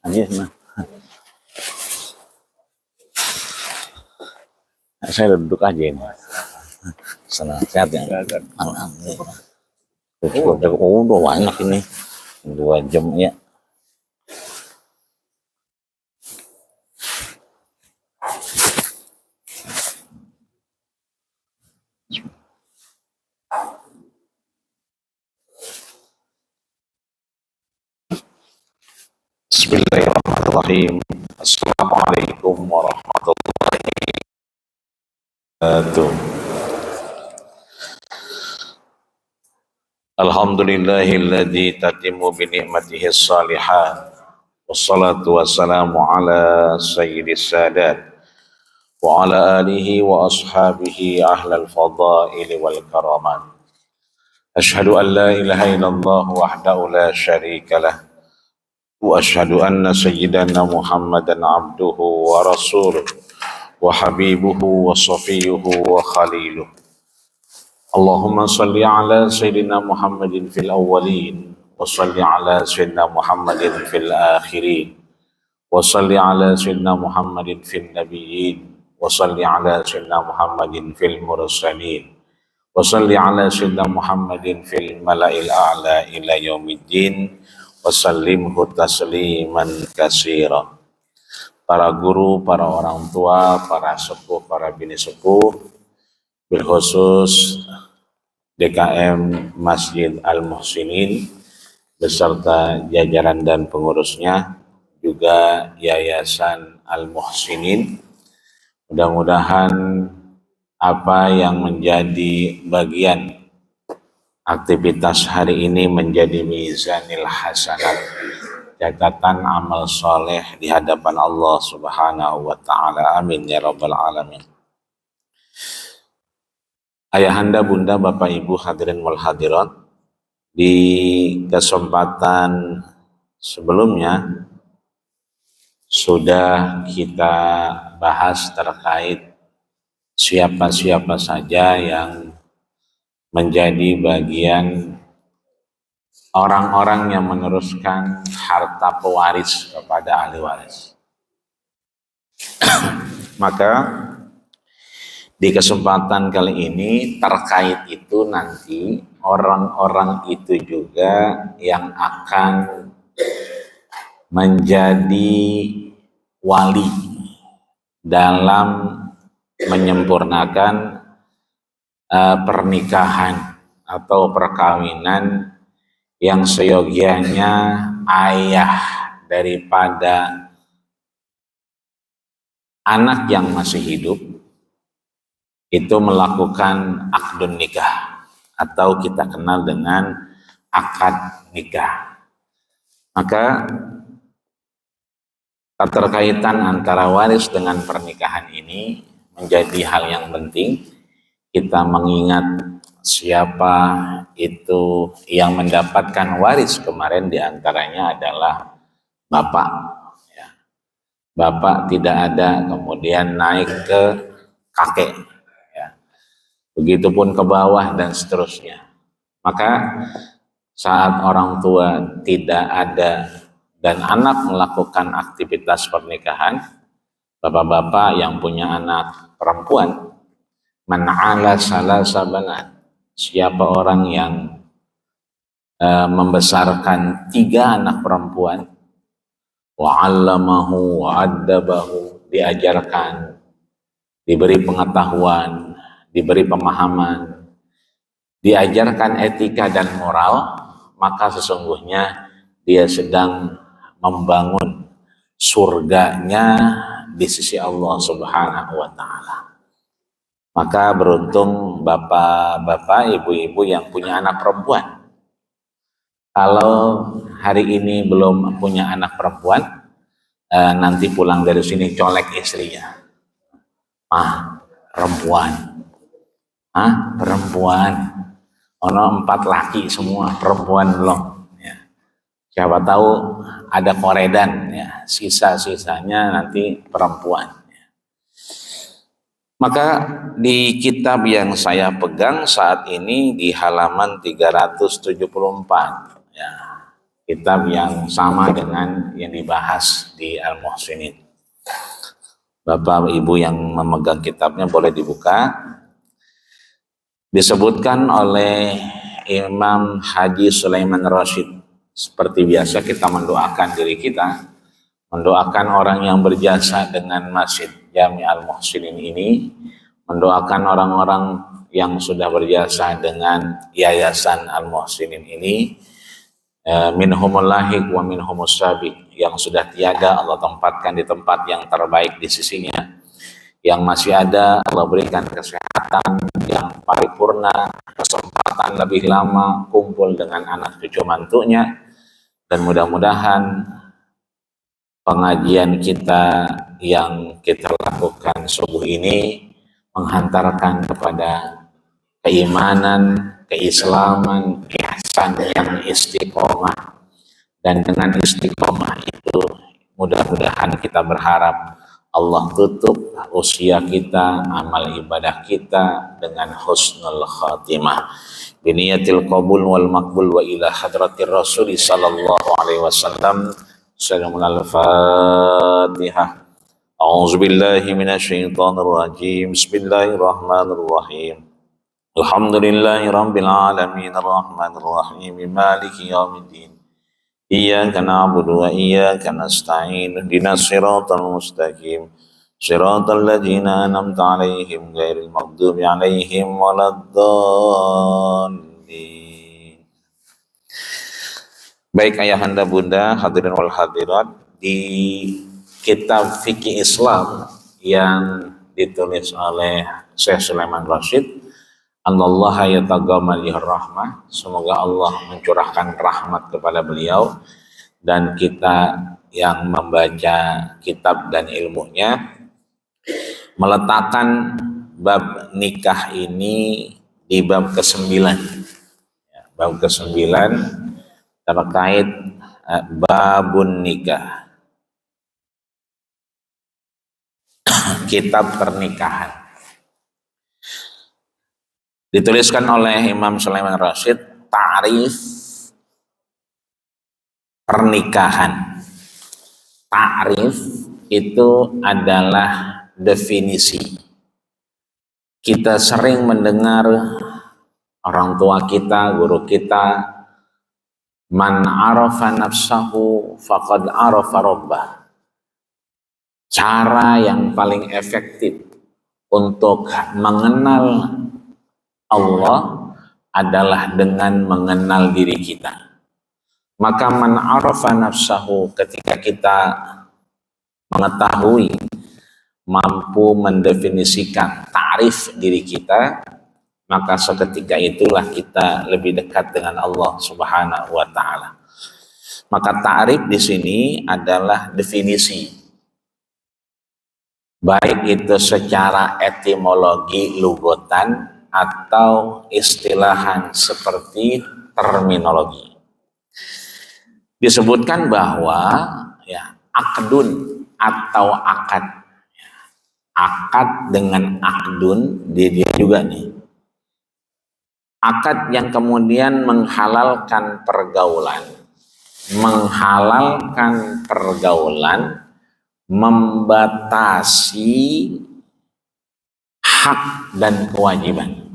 Aja nah. Saya duduk aja ini. Senang sehat ya. Alhamdulillah. Udah banyak ini. 2 jam ya. Bismillahirrahmanirrahim. Assalamualaikum warahmatullahi wabarakatuh. Alhamdulillahilladzi tatimmu bi ni'matihi shalihat. Wassalatu wassalamu ala sayyidis sadat wa ala alihi wa ashabihi ahlal fadaili wal karamat. Asyhadu an la ilaha illallah wahdahu la syarika lah. Wa asyhadu anna sayyidana Muhammadan abduhu wa rasuluh wa habibuhu wa safiyuhu wa khaliluh. Allahumma salli ala sayyidina Muhammadin fil awwalin wa salli ala sayyidina Muhammadin fil akhirin wa salli ala sayyidina Muhammadin fil nabiyyin wa salli ala sayyidina Muhammadin fil mursalin wa salli ala sayyidina Muhammadin fil mala'il a'la ila yaumiddin wa sallimhu tasliman katsira. Para guru, para orang tua, para sepuh, para bini sepuh, berkhusus DKM Masjid Al-Muhsinin beserta jajaran dan pengurusnya, juga Yayasan Al-Muhsinin. Mudah-mudahan apa yang menjadi bagian aktivitas hari ini menjadi mizanil hasanat, catatan amal soleh di hadapan Allah Subhanahu wa ta'ala. Amin ya rabbal alamin. Ayahanda, bunda, bapak, ibu, hadirin wal hadirat, di kesempatan sebelumnya sudah kita bahas terkait siapa-siapa saja yang menjadi bagian orang-orang yang meneruskan harta pewaris kepada ahli waris. Maka di kesempatan kali ini terkait itu nanti orang-orang itu juga yang akan menjadi wali dalam menyempurnakan pernikahan atau perkawinan yang seyogianya ayah daripada anak yang masih hidup itu melakukan akdun nikah atau kita kenal dengan akad nikah. Maka keterkaitan antara waris dengan pernikahan ini menjadi hal yang penting. Kita mengingat siapa itu yang mendapatkan waris kemarin, diantaranya adalah bapak. Ya. Bapak tidak ada, kemudian naik ke kakek. Ya. Begitupun ke bawah dan seterusnya. Maka saat orang tua tidak ada dan anak melakukan aktivitas pernikahan, bapak-bapak yang punya anak perempuan, man ala salasa banat, siapa orang yang membesarkan 3 anak perempuan, wa 'allamahu wa addabahu, diajarkan, diberi pengetahuan, diberi pemahaman, diajarkan etika dan moral, maka sesungguhnya dia sedang membangun surganya di sisi Allah Subhanahu wa ta'ala. Maka beruntung bapak-bapak, ibu-ibu yang punya anak perempuan. Kalau hari ini belum punya anak perempuan, nanti pulang dari sini colek istrinya. Perempuan. Perempuan. Ono 4 laki semua, perempuan belum. Ya. Siapa tahu ada koredan, ya. Sisa-sisanya nanti perempuan. Maka di kitab yang saya pegang saat ini di halaman 374, ya, kitab yang sama dengan yang dibahas di Al-Muhsinin. Bapak Ibu yang memegang kitabnya boleh dibuka. Disebutkan oleh Imam Haji Sulaiman Rashid. Seperti biasa kita mendoakan diri kita, mendoakan orang yang berjasa dengan Masjid Jami Al-Muhsinin ini, mendoakan orang-orang yang sudah berjasa dengan Yayasan Al-Muhsinin ini, minhumul lahiq wa minhumus sabiq, yang sudah tiada Allah tempatkan di tempat yang terbaik di sisinya, yang masih ada Allah berikan kesehatan yang paripurna, kesempatan lebih lama kumpul dengan anak cucu mantunya, dan mudah-mudahan pengajian kita yang kita lakukan subuh ini menghantarkan kepada keimanan, keislaman, ihsan yang istiqomah. Dan dengan istiqomah itu mudah-mudahan kita berharap Allah tutup usia kita, amal ibadah kita dengan husnul khatimah. Biniyatil qabul wal maqbul wa ila hadratir rasul sallallahu alaihi wasallam. Assalamualaikum Al-Fatihah. A'udzu billahi minasyaitonir rajim. Bismillahirrahmanirrahim. Alhamdulillahi rabbil alamin arrahmanir rahim maliki yaumiddin. Iyyaka na'budu wa iyyaka nasta'in. Ihdinas siratal mustaqim. Siratal ladzina an'amta 'alaihim ghairil maghdubi 'alaihim waladdallin. Baik ayahanda bunda, hadirin wal hadirat, di kitab fikih Islam yang ditulis oleh Syekh Sulaiman Rashid, Allah yataghammal rahmah, semoga Allah mencurahkan rahmat kepada beliau, dan kita yang membaca kitab dan ilmunya meletakkan bab nikah ini di bab ke-9. Bab ke-9 terkait babun nikah, kitab pernikahan. Dituliskan oleh Imam Sulaiman Rashid, ta'rif pernikahan. Ta'rif itu adalah definisi. Kita sering mendengar orang tua kita, guru kita, man arafa nafsahu faqad arafa rabbah. Cara yang paling efektif untuk mengenal Allah adalah dengan mengenal diri kita. Maka man arafa nafsahu, ketika kita mengetahui, mampu mendefinisikan ta'rif diri kita, maka seketika itulah kita lebih dekat dengan Allah Subhanahu wa taala. Maka ta'rif di sini adalah definisi, baik itu secara etimologi lugotan atau istilahan seperti terminologi. Disebutkan bahwa akdun atau akad, akad dengan akdun, dia juga nih, akad yang kemudian menghalalkan pergaulan, membatasi hak dan kewajiban.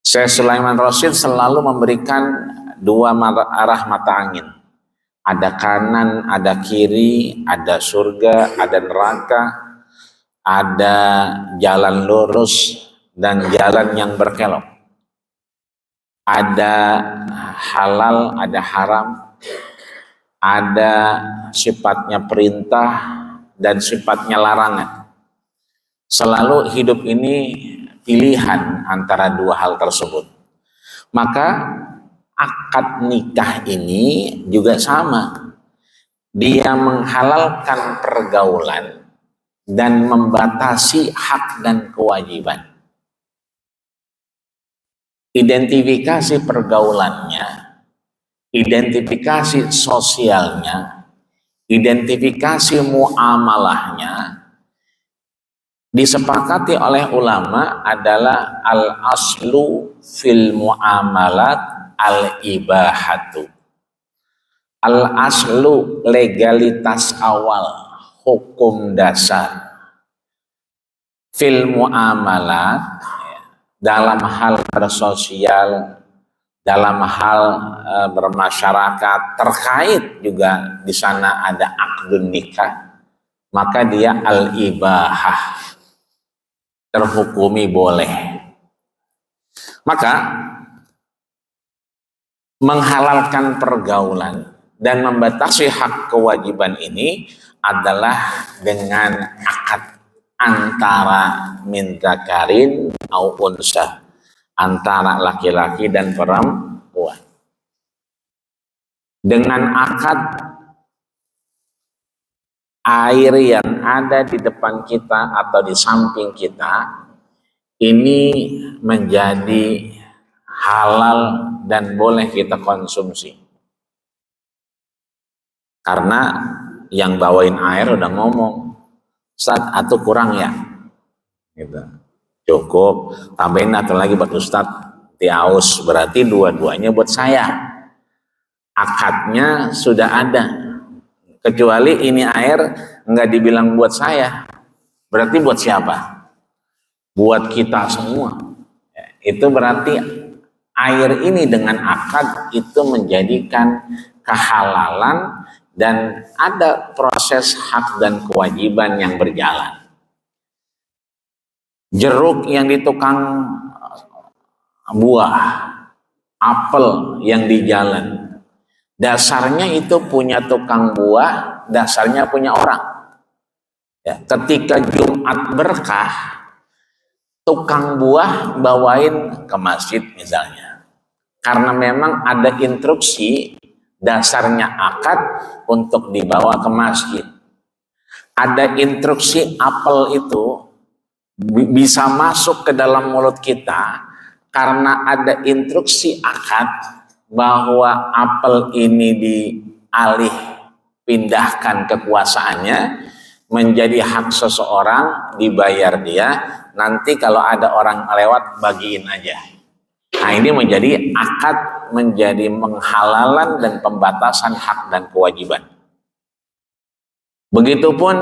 Syekh Sulaiman Rashid selalu memberikan dua arah mata angin. Ada kanan, ada kiri, ada surga, ada neraka, ada jalan lurus dan jalan yang berkelok. Ada halal, ada haram, ada sifatnya perintah dan sifatnya larangan. Selalu hidup ini pilihan antara dua hal tersebut. Maka akad nikah ini juga sama. Dia menghalalkan pergaulan dan membatasi hak dan kewajiban. Identifikasi pergaulannya, identifikasi sosialnya, identifikasi muamalahnya disepakati oleh ulama adalah al-aslu fil muamalat al-ibahatu. Al-aslu legalitas awal, hukum dasar fil muamalat dalam hal bersosial, dalam hal bermasyarakat, terkait juga di sana ada akdun nikah, maka dia al-ibahah, terhukumi boleh. Maka menghalalkan pergaulan dan membatasi hak kewajiban ini adalah dengan akad antara min dzakarin au unsa, antara laki-laki dan perempuan. Dengan akad air yang ada di depan kita atau di samping kita ini menjadi halal dan boleh kita konsumsi. Karena yang bawain air udah ngomong, Ustadz, atau kurang ya? Gitu. Cukup, tambahin atau lagi buat Ustadz, diaus, berarti dua-duanya buat saya. Akadnya sudah ada. Kecuali ini air nggak dibilang buat saya, berarti buat siapa? Buat kita semua. Itu berarti air ini dengan akad itu menjadikan kehalalan dan ada proses hak dan kewajiban yang berjalan. Jeruk yang di tukang buah, apel yang di jalan, dasarnya itu punya tukang buah, dasarnya punya orang. Ya, ketika Jumat berkah, tukang buah bawain ke masjid misalnya. Karena memang ada instruksi, dasarnya akad untuk dibawa ke masjid. Ada instruksi apel itu bisa masuk ke dalam mulut kita karena ada instruksi akad bahwa apel ini dialih pindahkan kekuasaannya menjadi hak seseorang, dibayar dia, nanti kalau ada orang lewat bagiin aja. Nah, ini menjadi akad, menjadi menghalalan dan pembatasan hak dan kewajiban. Begitupun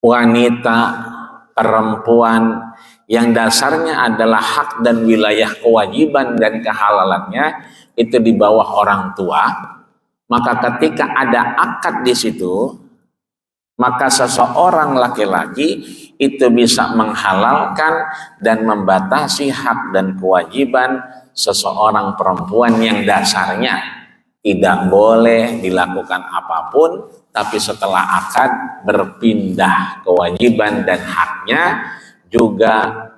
wanita, perempuan yang dasarnya adalah hak dan wilayah kewajiban dan kehalalannya itu di bawah orang tua, maka ketika ada akad di situ, maka seseorang laki-laki itu bisa menghalalkan dan membatasi hak dan kewajiban seseorang perempuan yang dasarnya tidak boleh dilakukan apapun, tapi setelah akad berpindah kewajiban dan haknya juga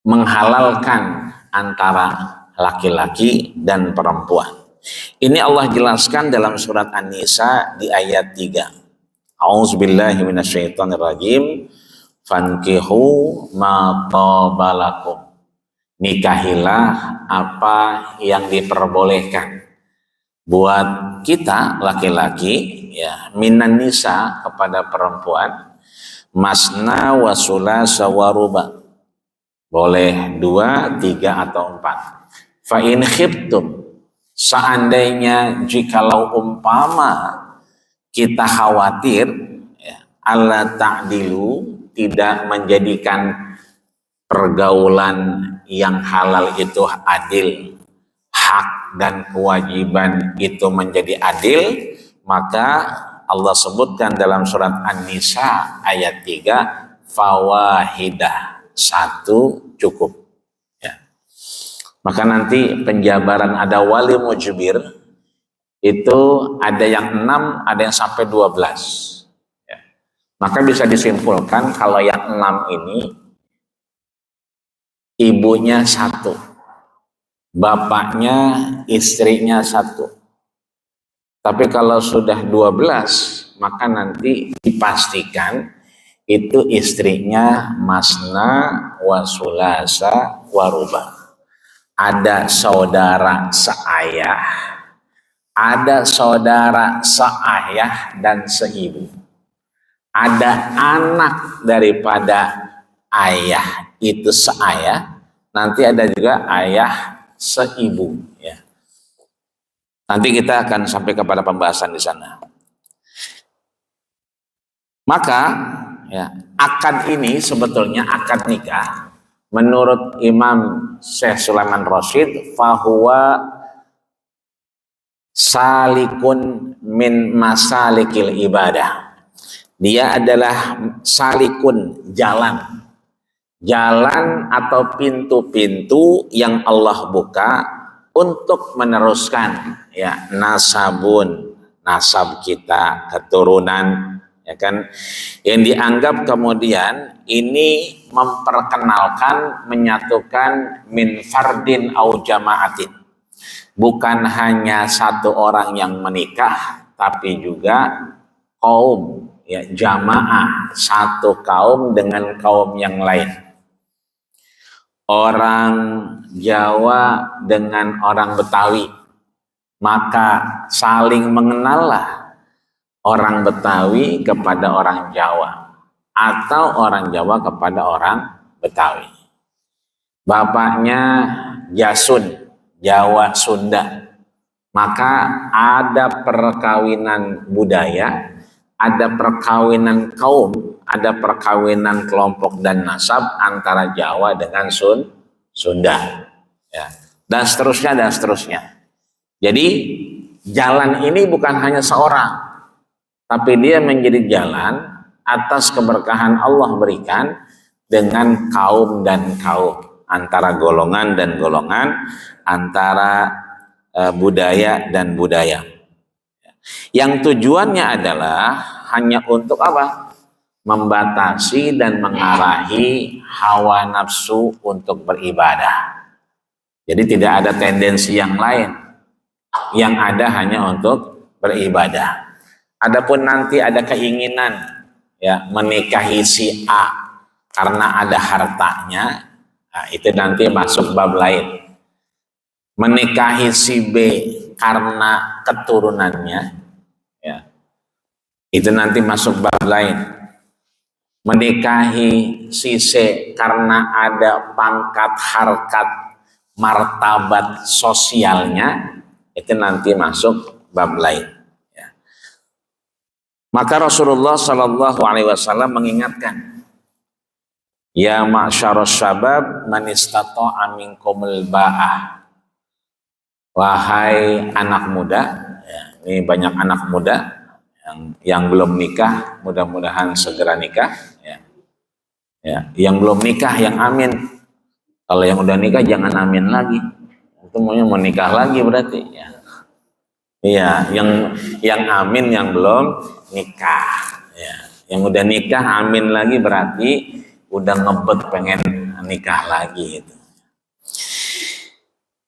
menghalalkan antara laki-laki dan perempuan. Ini Allah jelaskan dalam surat An-Nisa di ayat 3. A'udzubillahi minasyaitonirrajim. Fankihu ma tabalakum. Nikahilah apa yang diperbolehkan buat kita laki-laki, ya, minan nisa kepada perempuan, masna wa sulasa wa ruba, boleh 2, 3 atau 4. Fa in khiftum, seandainya jikalau umpama kita khawatir, ya, alla ta'dilu, tidak menjadikan pergaulan yang halal itu adil, hak dan kewajiban itu menjadi adil, maka Allah sebutkan dalam surat An-Nisa ayat 3, fawahidah, 1 cukup. Ya. Maka nanti penjabaran ada wali mujbir itu ada yang 6, ada yang sampai 12. Ya. Maka bisa disimpulkan kalau yang 6 ini ibunya 1, bapaknya, istrinya 1. Tapi kalau sudah 12, maka nanti dipastikan itu istrinya masna wa sulasa wa ruba. Ada saudara seayah, ada saudara seayah dan seibu. ada anak daripada ayah itu seayah, nanti ada juga ayah seibu ya. Nanti kita akan sampai kepada pembahasan di sana. Maka ya, akad ini sebetulnya akad nikah menurut Imam Syekh Sulaiman Rasyid fahuwa salikun min masalikil ibadah. Dia adalah salikun, jalan atau pintu-pintu yang Allah buka untuk meneruskan ya nasabun, nasab kita, keturunan ya kan, yang dianggap kemudian ini memperkenalkan, menyatukan min fardin au jamaatin, bukan hanya satu orang yang menikah tapi juga kaum ya, jamaah, satu kaum dengan kaum yang lain. Orang Jawa dengan orang Betawi, maka saling mengenallah orang Betawi kepada orang Jawa atau orang Jawa kepada orang Betawi. Bapaknya Jasun, Jawa Sunda, maka ada perkawinan budaya, ada perkawinan kaum, ada perkawinan kelompok dan nasab antara Jawa dengan Sunda ya. Dan seterusnya dan seterusnya. Jadi jalan ini bukan hanya seorang, tapi dia menjadi jalan atas keberkahan Allah berikan dengan kaum dan kaum, antara golongan dan golongan, antara budaya dan budaya. Yang tujuannya adalah hanya untuk apa? Membatasi dan mengarahi hawa nafsu untuk beribadah. Jadi tidak ada tendensi yang lain. Yang ada hanya untuk beribadah. Adapun nanti ada keinginan ya menikahi si A karena ada hartanya, nah, itu nanti masuk bab lain. Menikahi si B karena keturunannya ya, itu nanti masuk bab lain. Menikahi si C karena ada pangkat, harkat, martabat sosialnya, itu nanti masuk bab lain ya. Maka Rasulullah Shallallahu Alaihi Wasallam mengingatkan, ya ma'syarus syabab man istata'a minkumul ba'ah. Wahai anak muda, ya, ini banyak anak muda yang belum nikah, mudah-mudahan segera nikah. Ya. Ya, yang belum nikah, yang amin. Kalau yang udah nikah jangan amin lagi. Itu maunya mau nikah lagi berarti. Ya. Iya, yang amin yang belum nikah. Ya. Yang udah nikah amin lagi berarti udah ngebet pengen nikah lagi itu.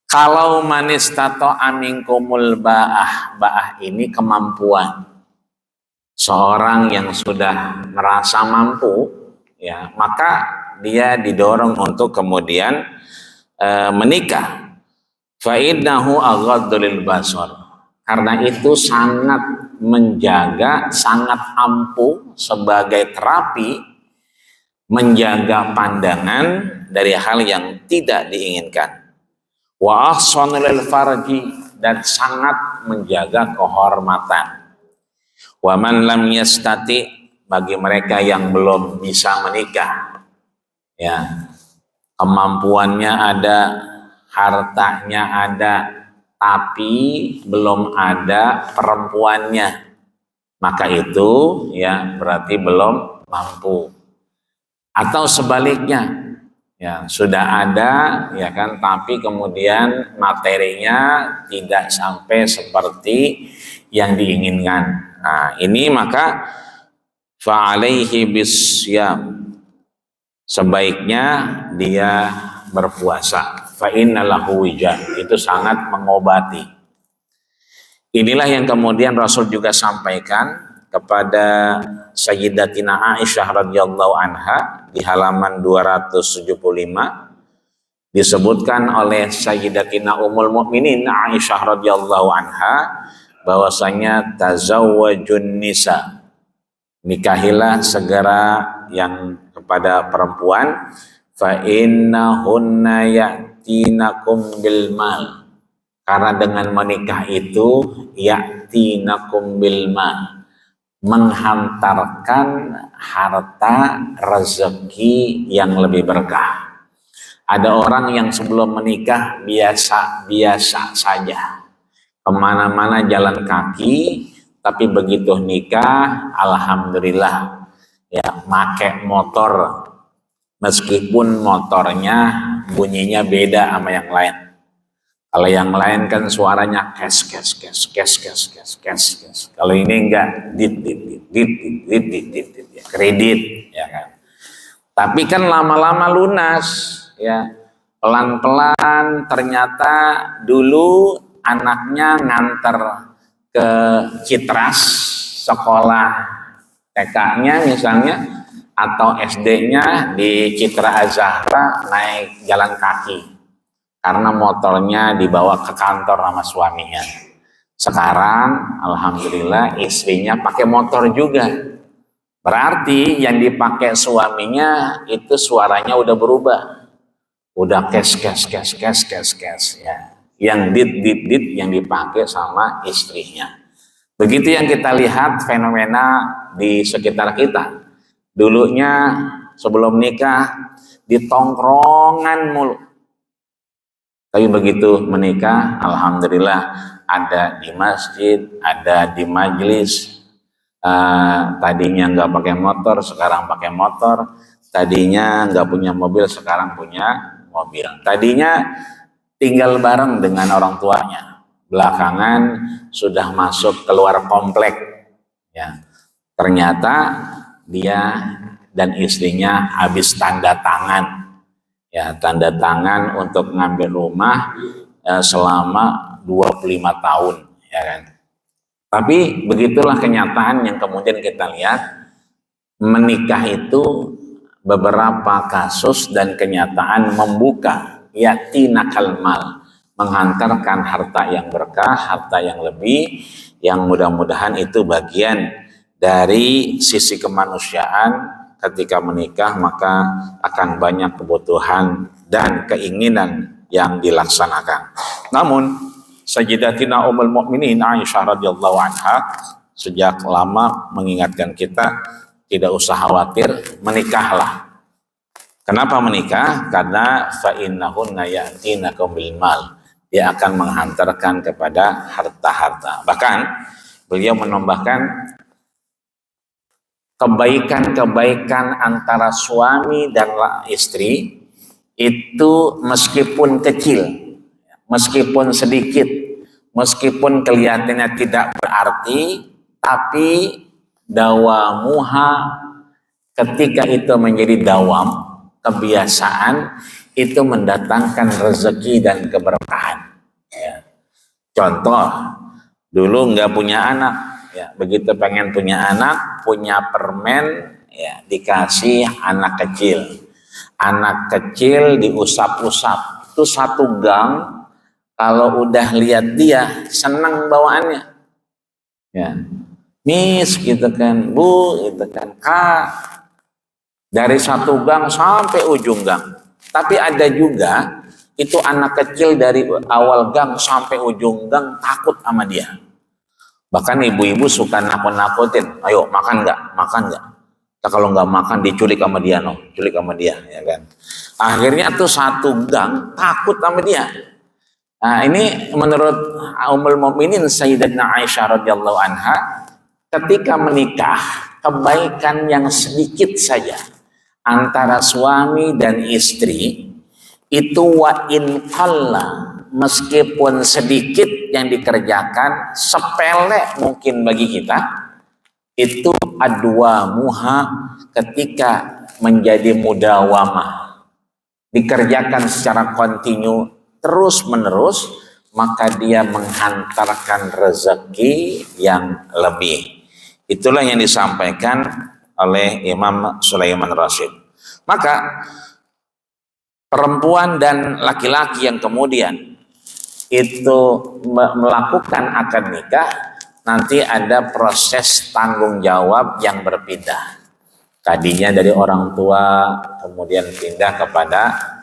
Kalau manis tato aminkumul ba'ah ini kemampuan seorang yang sudah merasa mampu ya, maka dia didorong untuk kemudian menikah. Fa innahu aghaddu lil basar, karena itu sangat menjaga, sangat ampuh sebagai terapi menjaga pandangan dari hal yang tidak diinginkan. Wa ahsanu lil farji, dan sangat menjaga kehormatan. Wa man lam yastati, bagi mereka yang belum bisa menikah ya, kemampuannya ada, hartanya ada, tapi belum ada perempuannya, maka itu ya berarti belum mampu. Atau sebaliknya ya, sudah ada ya kan, tapi kemudian materinya tidak sampai seperti yang diinginkan. Nah, ini maka fa'alaihi bisyam, sebaiknya dia berpuasa. Fa innalahu wija, itu sangat mengobati. Inilah yang kemudian Rasul juga sampaikan kepada Sayyidatina Aisyah radhiyallahu anha di halaman 275, disebutkan oleh Sayyidatina Ummul Mukminin Aisyah radhiyallahu anha bahwasanya tazawwajun nisa, Nikahilah segera yang kepada perempuan, fa innahunna ya'tinakum bil mal. Karena dengan menikah itu ya'tinakum bil mal, menghantarkan harta rezeki yang lebih berkah. Ada orang yang sebelum menikah biasa-biasa saja, kemana-mana jalan kaki, tapi begitu nikah, alhamdulillah, ya, make motor, meskipun motornya bunyinya beda sama yang lain. Kalau yang lain kan suaranya kes. Kalau ini enggak, dit, ya, kredit, ya kan. Tapi kan lama-lama lunas, ya. Pelan-pelan ternyata dulu anaknya nganter ke Citras, sekolah TK-nya misalnya, atau SD-nya di Citra Azhara, naik jalan kaki karena motornya dibawa ke kantor sama suaminya. Sekarang alhamdulillah istrinya pakai motor juga. Berarti yang dipakai suaminya itu suaranya udah berubah. Udah kes ya. Yang dit yang dipakai sama istrinya. Begitu yang kita lihat fenomena di sekitar kita. Dulunya sebelum nikah di tongkrongan mulu. Tapi begitu menikah, alhamdulillah ada di masjid, ada di majelis. Tadinya nggak pakai motor, sekarang pakai motor. Tadinya nggak punya mobil, sekarang punya mobil. Tadinya tinggal bareng dengan orang tuanya, belakangan sudah masuk keluar komplek. Ya, ternyata dia dan istrinya habis tanda tangan. Ya, tanda tangan untuk ngambil rumah selama 25 tahun, ya kan. Tapi begitulah kenyataan yang kemudian kita lihat, menikah itu beberapa kasus dan kenyataan membuka yatinakal mal, menghantarkan harta yang berkah, harta yang lebih, yang mudah-mudahan itu bagian dari sisi kemanusiaan. Ketika menikah maka akan banyak kebutuhan dan keinginan yang dilaksanakan. Namun Sayyidatina Ummul Mukminin Aisyah radhiyallahu anha sejak lama mengingatkan kita tidak usah khawatir, menikahlah. Kenapa menikah? Karena fa innahunna ya'tinakum bil mal. Dia akan menghantarkan kepada harta-harta. Bahkan beliau menambahkan kebaikan-kebaikan antara suami dan istri itu meskipun kecil, meskipun sedikit, meskipun kelihatannya tidak berarti, tapi dawamuha, ketika itu menjadi dawam, kebiasaan, itu mendatangkan rezeki dan keberkahan. Ya. Contoh, dulu nggak punya anak, ya, begitu pengen punya anak, punya permen, ya, dikasih anak kecil diusap-usap, itu satu gang, kalau udah lihat dia senang bawaannya, ya, Miss gitu kan, Bu gitu kan, Kak, dari satu gang sampai ujung gang. Tapi ada juga itu anak kecil dari awal gang sampai ujung gang takut sama dia. Bahkan ibu-ibu suka nakut-nakutin, ayo makan nggak? Nah, kalau nggak makan diculik sama dia, culik sama dia, ya kan? Akhirnya tuh satu gang takut sama dia. Nah, ini menurut Ummul Mukminin Sayyidatina Aisyah radhiyallahu anha, ketika menikah, kebaikan yang sedikit saja antara suami dan istri itu wa in qalla, meskipun sedikit yang dikerjakan, sepele mungkin bagi kita, itu adwa muha, ketika menjadi mudawamah, dikerjakan secara kontinu terus menerus, maka dia menghantarkan rezeki yang lebih. Itulah yang disampaikan oleh Imam Sulaiman Rasyid. Maka perempuan dan laki-laki yang kemudian itu melakukan akad nikah, nanti ada proses tanggung jawab yang berpindah. Tadinya dari orang tua, kemudian pindah kepada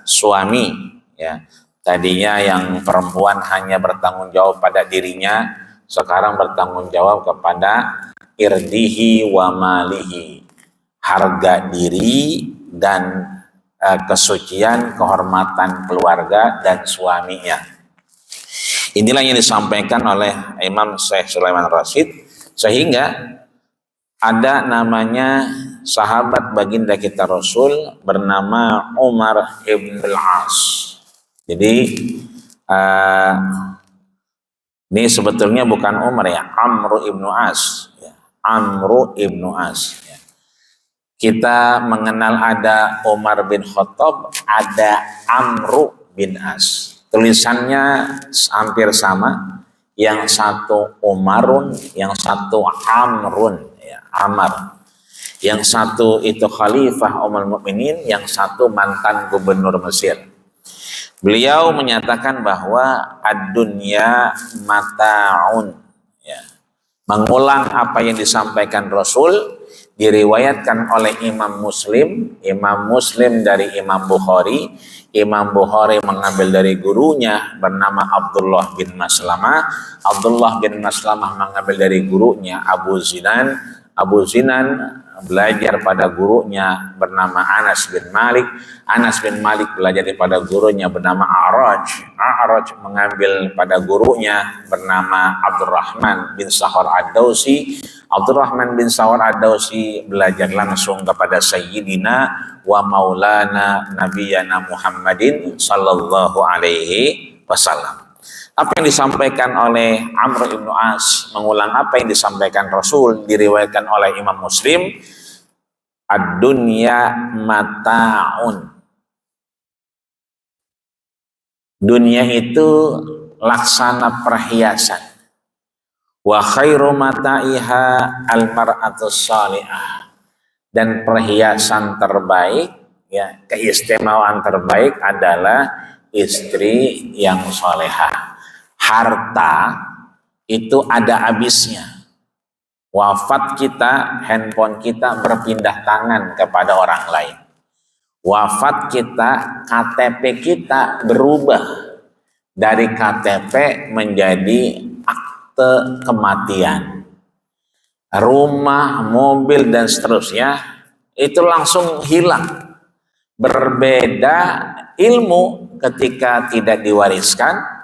suami. Ya, tadinya yang perempuan hanya bertanggung jawab pada dirinya, sekarang bertanggung jawab kepada irdihi wa malihi, harga diri dan kesucian, kehormatan keluarga dan suaminya. Inilah yang disampaikan oleh Imam Syekh Sulaiman Rasyid, sehingga ada namanya sahabat baginda kita Rasul bernama Umar ibn al-As. Jadi ini sebetulnya bukan Umar ya, Amru ibnu As. Amru ibnu As. Kita mengenal ada Umar bin Khattab, ada Amru bin As. Tulisannya hampir sama, yang satu Umarun, yang satu Amrun, ya, Amar. Yang satu itu Khalifah Ummul Mukminin, yang satu mantan gubernur Mesir. Beliau menyatakan bahwa ad-dunya mata'un, ya. Mengulang apa yang disampaikan Rasul diriwayatkan oleh Imam Muslim dari Imam Bukhari. Imam Bukhari mengambil dari gurunya bernama Abdullah bin Maslamah. Abdullah bin Maslamah mengambil dari gurunya Abu Zinan. Abu Zinan belajar pada gurunya bernama Anas bin Malik. Anas bin Malik belajar pada gurunya bernama A'raj. A'raj mengambil pada gurunya bernama Abdurrahman bin Sahar Ad-Dausi. Abdurrahman bin Sahar Ad-Dausi belajar langsung kepada Sayyidina wa Maulana Nabiyana Muhammadin sallallahu alaihi wasallam. Apa yang disampaikan oleh Amr ibn As mengulang apa yang disampaikan Rasul, diriwayatkan oleh Imam Muslim. Ad-dunya mata'un. Dunia itu laksana perhiasan. Wa khairu mata'iha al-mar'atus salihah. Dan perhiasan terbaik, ya, keistimewaan terbaik adalah istri yang salehah. Harta itu ada habisnya. Wafat kita, handphone kita berpindah tangan kepada orang lain. Wafat kita, KTP kita berubah dari KTP menjadi akte kematian. Rumah, mobil dan seterusnya itu langsung hilang. Berbeda ilmu ketika tidak diwariskan,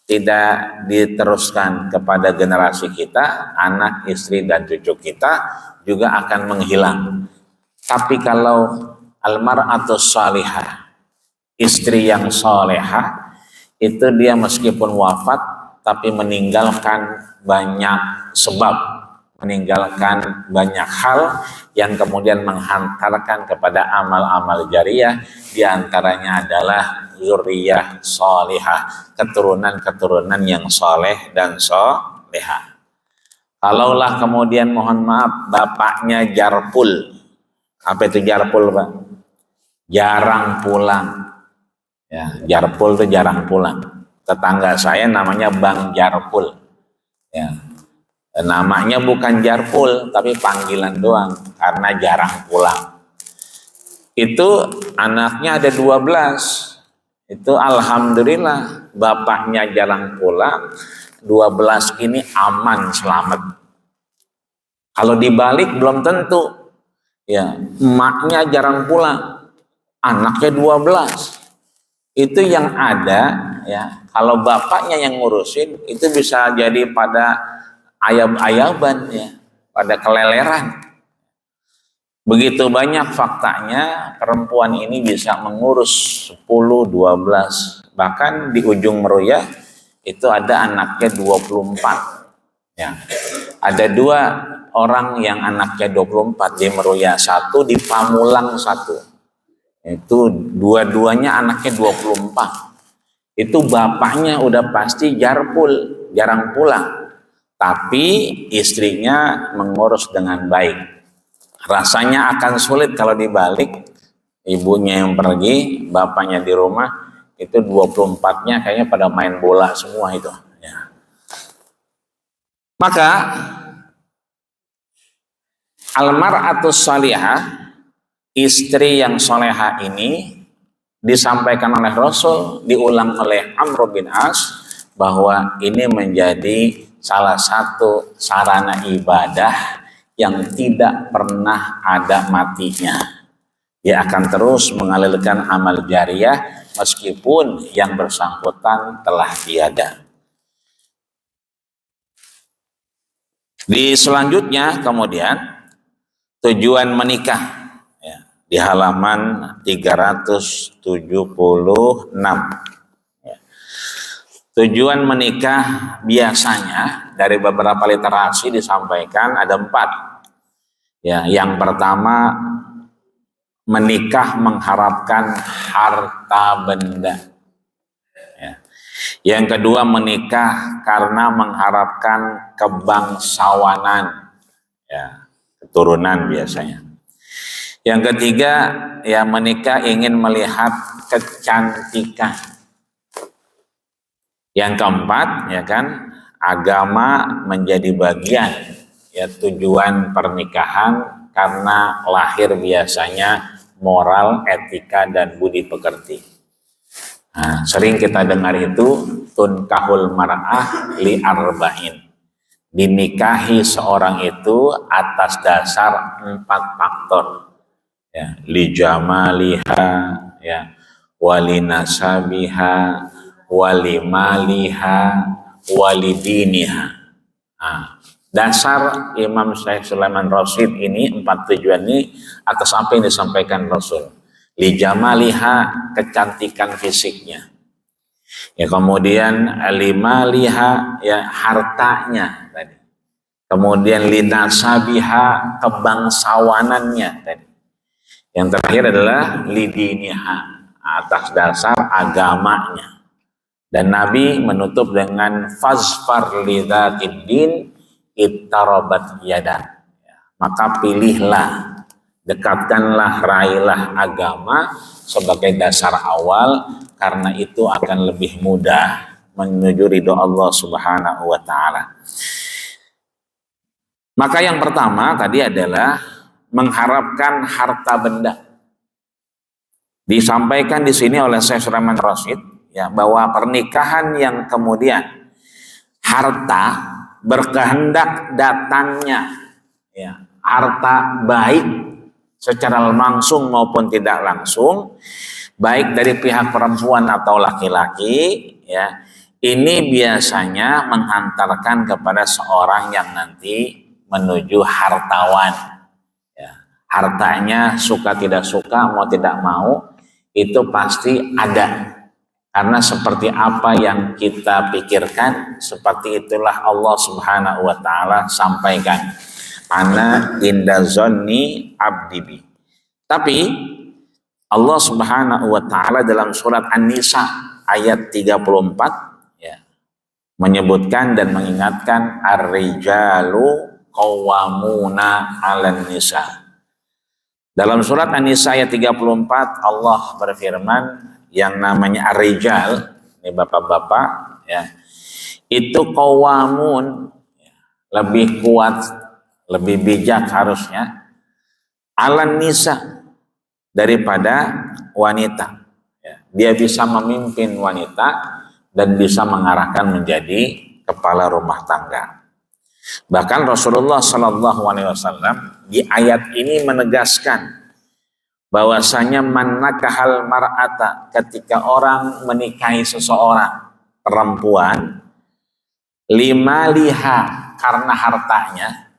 tidak diteruskan kepada generasi kita, anak, istri dan cucu kita juga akan menghilang. Tapi kalau almar'atus salihah, istri yang salehah, itu dia meskipun wafat tapi meninggalkan banyak sebab, meninggalkan banyak hal yang kemudian menghantarkan kepada amal-amal jariah. Di antaranya adalah zuriyah salihah, keturunan-keturunan yang soleh dan solehah. Kalaulah kemudian mohon maaf bapaknya jarpul, apa itu jarpul Pak? Jarang pulang. Ya, jarpul itu jarang pulang. Tetangga saya namanya Bang Jarpul. Ya. Namanya bukan Jarpul, tapi panggilan doang karena jarang pulang. Itu anaknya ada 12. Itu alhamdulillah bapaknya jarang pulang, 12 ini aman selamat. Kalau dibalik belum tentu. Ya, emaknya jarang pulang, anaknya 12. Itu yang ada, ya. Kalau bapaknya yang ngurusin, itu bisa jadi pada ayab-ayaban, ya, pada keleleran. Begitu banyak faktanya, perempuan ini bisa mengurus 10, 12, bahkan di ujung Meruya itu ada anaknya 24. Ya. Ada 2 orang yang anaknya 24 di Meruya, 1 di Pamulang 1. Itu dua-duanya anaknya 24. Itu bapaknya udah pasti jarpul, jarang pulang. Tapi istrinya mengurus dengan baik. Rasanya akan sulit kalau dibalik, ibunya yang pergi, bapaknya di rumah, itu 24-nya kayaknya pada main bola semua itu. Maka almar'atus salihah, istri yang soleha ini disampaikan oleh Rasul, diulang oleh Amr bin As, bahwa ini menjadi salah satu sarana ibadah yang tidak pernah ada matinya. Dia akan terus mengalirkan amal jariah meskipun yang bersangkutan telah tiada. Di selanjutnya kemudian tujuan menikah, ya, di halaman 376. Ya. Tujuan menikah biasanya dari beberapa literasi disampaikan ada 4. Ya, yang pertama, menikah mengharapkan harta benda. Ya. Yang kedua, menikah karena mengharapkan kebangsawanan, ya, keturunan biasanya. Yang ketiga, ya, menikah ingin melihat kecantikan. Yang keempat, ya kan, agama menjadi bagian, ya, tujuan pernikahan karena lahir biasanya moral, etika, dan budi pekerti. Nah, sering kita dengar itu, tunkahul mar'ah li arba'in. Dinikahi seorang itu atas dasar 4 faktor. Ya, li jamaliha, ya, wali nasabiha, wali maliha, wali diniha. Nah, dasar Imam Syekh Sulaiman Rasyid ini, 4 tujuan ini atas apa yang disampaikan Rasul. Li jamaliha, kecantikan fisiknya. Ya, kemudian limaliha, ya, hartanya tadi. Kemudian linasabiha, kebangsawanannya tadi. Yang terakhir adalah lidiniha, atas dasar agamanya. Dan Nabi menutup dengan fazfar lidzatid din ittarabat yadan. Maka pilihlah, dekatkanlah, raihlah agama sebagai dasar awal, karena itu akan lebih mudah menuju ridho Allah Subhanahu wa taala. Maka yang pertama tadi adalah mengharapkan harta benda. Disampaikan di sini oleh Syekh Sulaiman Rasyid, ya, bahwa pernikahan yang kemudian harta berkehendak datangnya, ya, harta baik secara langsung maupun tidak langsung, baik dari pihak perempuan atau laki-laki, ya, ini biasanya menghantarkan kepada seorang yang nanti menuju hartawan. Ya, hartanya suka tidak suka, mau tidak mau, itu pasti ada. Karena seperti apa yang kita pikirkan, seperti itulah Allah Subhanahu wa taala sampaikan. Ana inda zonni abdibi. Tapi Allah Subhanahu wa taala dalam surat An-Nisa ayat 34, ya, menyebutkan dan mengingatkan ar-rijalu qawwamuna 'alan nisa. Dalam surat An-Nisa ayat 34 Allah berfirman, yang namanya ar-rijal, ini bapak-bapak, ya, itu qawamun, lebih kuat, lebih bijak harusnya, alan nisa, daripada wanita. Ya, dia bisa memimpin wanita dan bisa mengarahkan menjadi kepala rumah tangga. Bahkan Rasulullah Shallallahu Alaihi Wasallam di ayat ini menegaskan bahwasanya man nakahal mar'ata, ketika orang menikahi seseorang perempuan, lima liha, karena hartanya.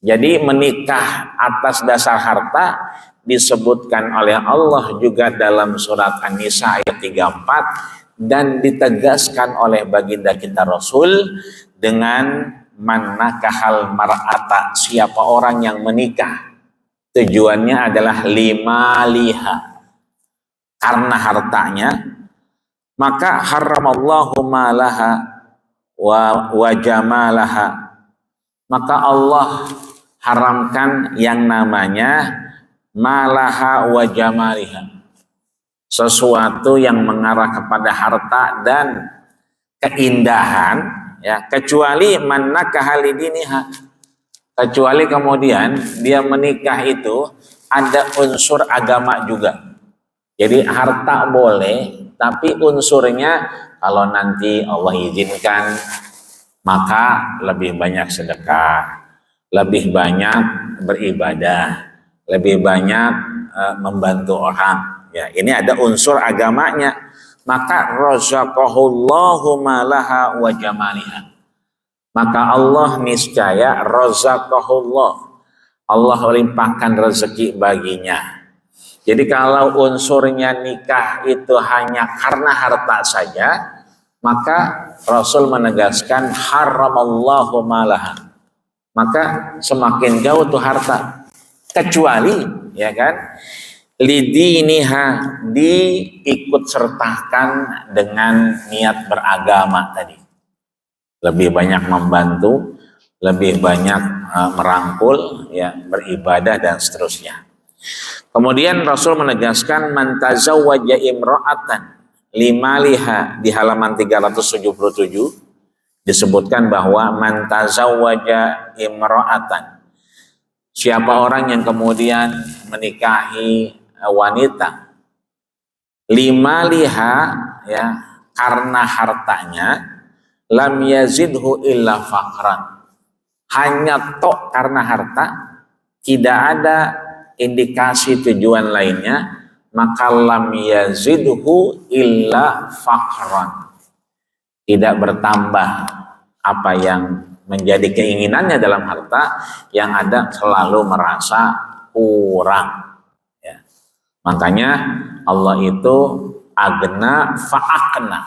Jadi menikah atas dasar harta disebutkan oleh Allah juga dalam surat An-Nisa ayat 34, dan ditegaskan oleh baginda kita Rasul dengan man nakahal mar'ata, siapa orang yang menikah, tujuannya adalah lima liha, karena hartanya, maka haramallahu malaha wa jamalaha, maka Allah haramkan yang namanya malaha wa jamaliha, sesuatu yang mengarah kepada harta dan keindahan, ya, kecuali man nakaha lidiniha, kecuali kemudian dia menikah itu ada unsur agama juga. Jadi harta boleh, tapi unsurnya kalau nanti Allah izinkan maka lebih banyak sedekah, lebih banyak beribadah, lebih banyak membantu orang. Ya, ini ada unsur agamanya. Maka razaqahullahu malaha wa jamaliha. Maka Allah niscaya razaqahullah, Allah limpahkan rezeki baginya. Jadi kalau unsurnya nikah itu hanya karena harta saja, maka Rasul menegaskan haramallahu malaha. Maka semakin jauh tuh harta, kecuali ya kan lidiniha, diikut sertakan dengan niat beragama tadi, lebih banyak membantu, lebih banyak merangkul, ya, beribadah dan seterusnya. Kemudian Rasul menegaskan man tazawwaja imra'atan limaliha, di halaman 377 disebutkan bahwa man tazawwaja imra'atan, siapa orang yang kemudian menikahi wanita limaliha, ya, karena hartanya, lam yazidhu illa faqran, hanya tok karena harta, tidak ada indikasi tujuan lainnya, maka lam yazidhu illa faqran, tidak bertambah apa yang menjadi keinginannya dalam harta, yang ada selalu merasa kurang, ya. Makanya Allah itu agna fa'akna.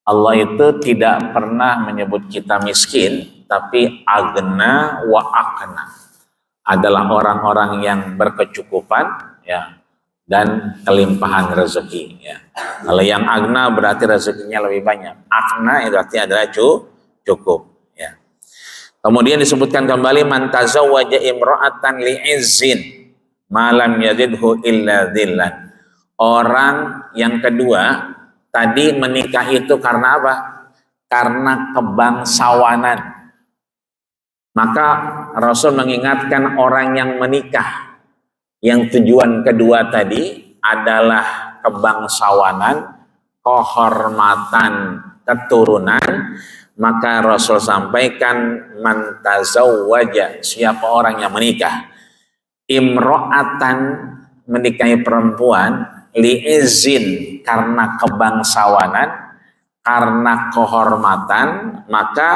Allah itu tidak pernah menyebut kita miskin, tapi agna wa akna, adalah orang-orang yang berkecukupan, ya, dan kelimpahan rezeki, ya. Kalau yang agna berarti rezekinya lebih banyak, akna itu artinya adalah cukup, ya. Kemudian disebutkan kembali man tazawwaja imra'atan li'izzin ma lam yazidhu illa dhillan. Orang yang kedua tadi menikah itu karena apa? Karena kebangsawanan. Maka Rasul mengingatkan orang yang menikah yang tujuan kedua tadi adalah kebangsawanan, kehormatan, keturunan, maka Rasul sampaikan man tazawwaja, siapa orang yang menikah imro'atan, menikahi perempuan, liizin, karena kebangsawanan, karena kehormatan, maka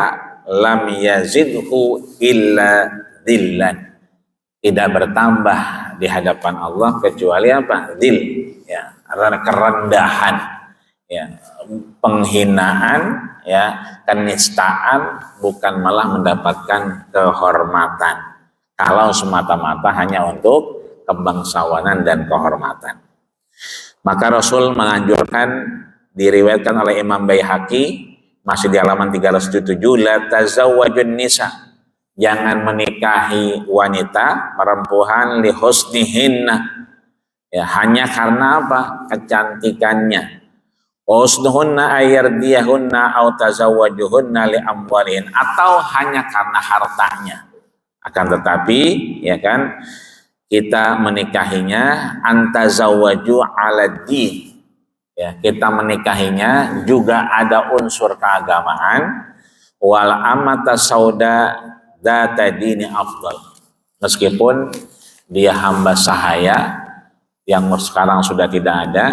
lam yazidhu illa dhillan, tidak bertambah di hadapan Allah kecuali apa? Dhil, ya, kerendahan, ya, penghinaan, ya, kenistaan, bukan malah mendapatkan kehormatan kalau semata-mata hanya untuk kebangsawanan dan kehormatan. Maka Rasul menganjurkan, diriwayatkan oleh Imam Baihaqi masih di halaman 377, la tazawwajun nisa, jangan menikahi wanita perempuan li husnihinna, ya, hanya karena apa? Kecantikannya. Husnuhunna ayardiyahunna au tazawwajuhunna li amwalihin, atau hanya karena hartanya. Akan tetapi, ya kan, kita menikahinya antazawwaju ala din, ya, kita menikahinya juga ada unsur keagamaan. Wal amata sauda data dini afdal, meskipun dia hamba sahaya yang sekarang sudah tidak ada,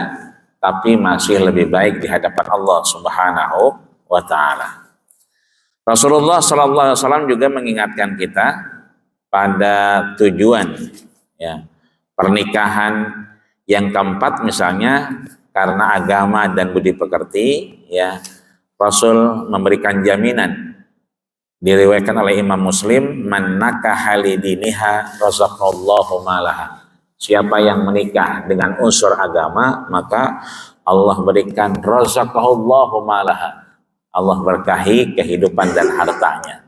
tapi masih lebih baik di hadapan Allah Subhanahu wa taala. Rasulullah sallallahu alaihi wasallam juga mengingatkan kita pada tujuan, ya, pernikahan yang keempat, misalnya karena agama dan budi pekerti, ya, Rasul memberikan jaminan, diriwayatkan oleh Imam Muslim, man nakaha lidiniha razaqallahu malaha, siapa yang menikah dengan unsur agama, maka Allah berikan razaqallahu malaha, Allah berkahi kehidupan dan hartanya.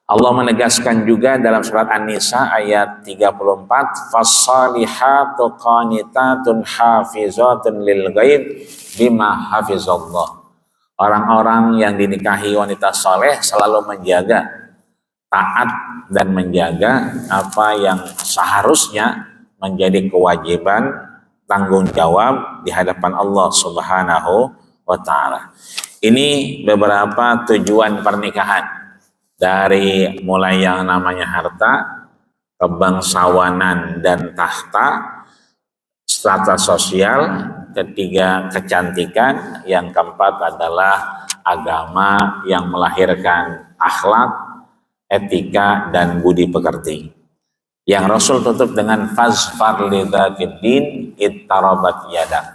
Allah menegaskan juga dalam surat An-Nisa ayat 34, fassalihatu qanitatun hafizatun lil ghaib bima hafizallah. Orang-orang yang dinikahi wanita soleh selalu menjaga, taat dan menjaga apa yang seharusnya menjadi kewajiban tanggung jawab di hadapan Allah Subhanahu wa Ta'ala. Ini beberapa tujuan pernikahan, dari mulai yang namanya harta, kebangsawanan dan tahta, strata sosial, ketiga kecantikan, yang keempat adalah agama yang melahirkan akhlak, etika dan budi pekerti. Yang Rasul tutup dengan fazfar lidzatiddin ittarabat yadak.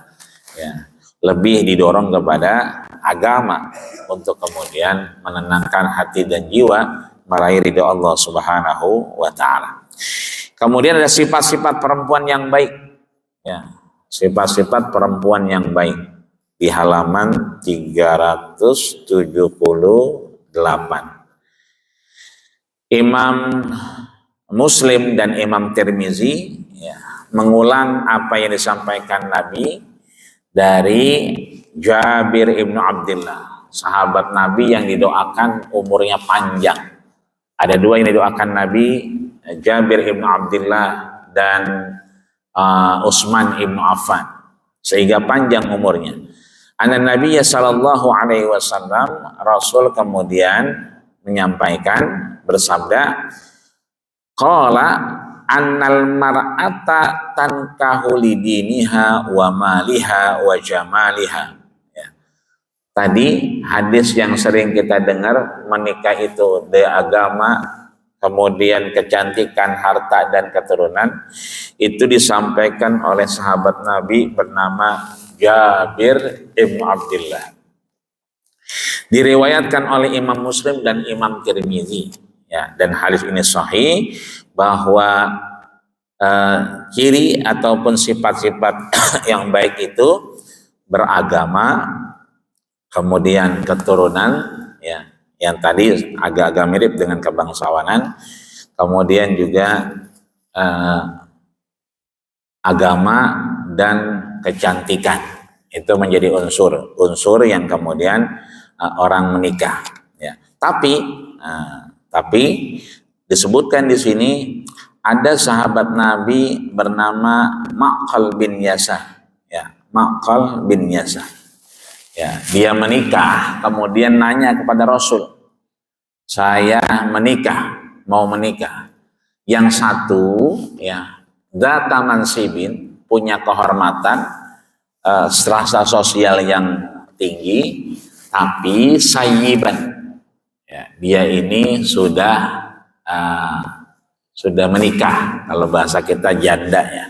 Ya, lebih didorong kepada agama untuk kemudian menenangkan hati dan jiwa meraih ridho Allah Subhanahu wa Ta'ala. Kemudian ada sifat-sifat perempuan yang baik. Ya, sifat-sifat perempuan yang baik di halaman 378. Imam Muslim dan Imam Tirmizi mengulang apa yang disampaikan Nabi dari Jabir ibnu Abdullah, sahabat Nabi yang didoakan umurnya panjang. Ada dua yang didoakan Nabi, Jabir ibnu Abdullah dan Utsman ibnu Affan, sehingga panjang umurnya. Anna Nabiya sallallahu alaihi wasallam, Rasul kemudian menyampaikan, bersabda, qala annal mar'ata tankahu lidiniha wa maliha wa jamaliha. Ya. Tadi hadis yang sering kita dengar, menikah itu dari agama, kemudian kecantikan, harta dan keturunan, itu disampaikan oleh sahabat Nabi bernama Jabir ibnu Abdullah. Diriwayatkan oleh Imam Muslim dan Imam Tirmizi. Ya, dan hadis ini sahih bahwa ciri ataupun sifat-sifat yang baik itu beragama, kemudian keturunan, ya, yang tadi agak-agak mirip dengan kebangsawanan, kemudian juga agama dan kecantikan. Itu menjadi unsur yang kemudian orang menikah. Ya. Tapi disebutkan di sini ada sahabat Nabi bernama Ma'qal bin Yasar. Ya, Ma'qal bin Yasar. Ya, dia menikah, kemudian nanya kepada Rasul, saya mau menikah. Yang satu, ya, dzata mansibin, punya kehormatan, strata sosial yang tinggi, tapi sayyiban. Ya, dia ini sudah menikah, kalau bahasa kita janda, ya.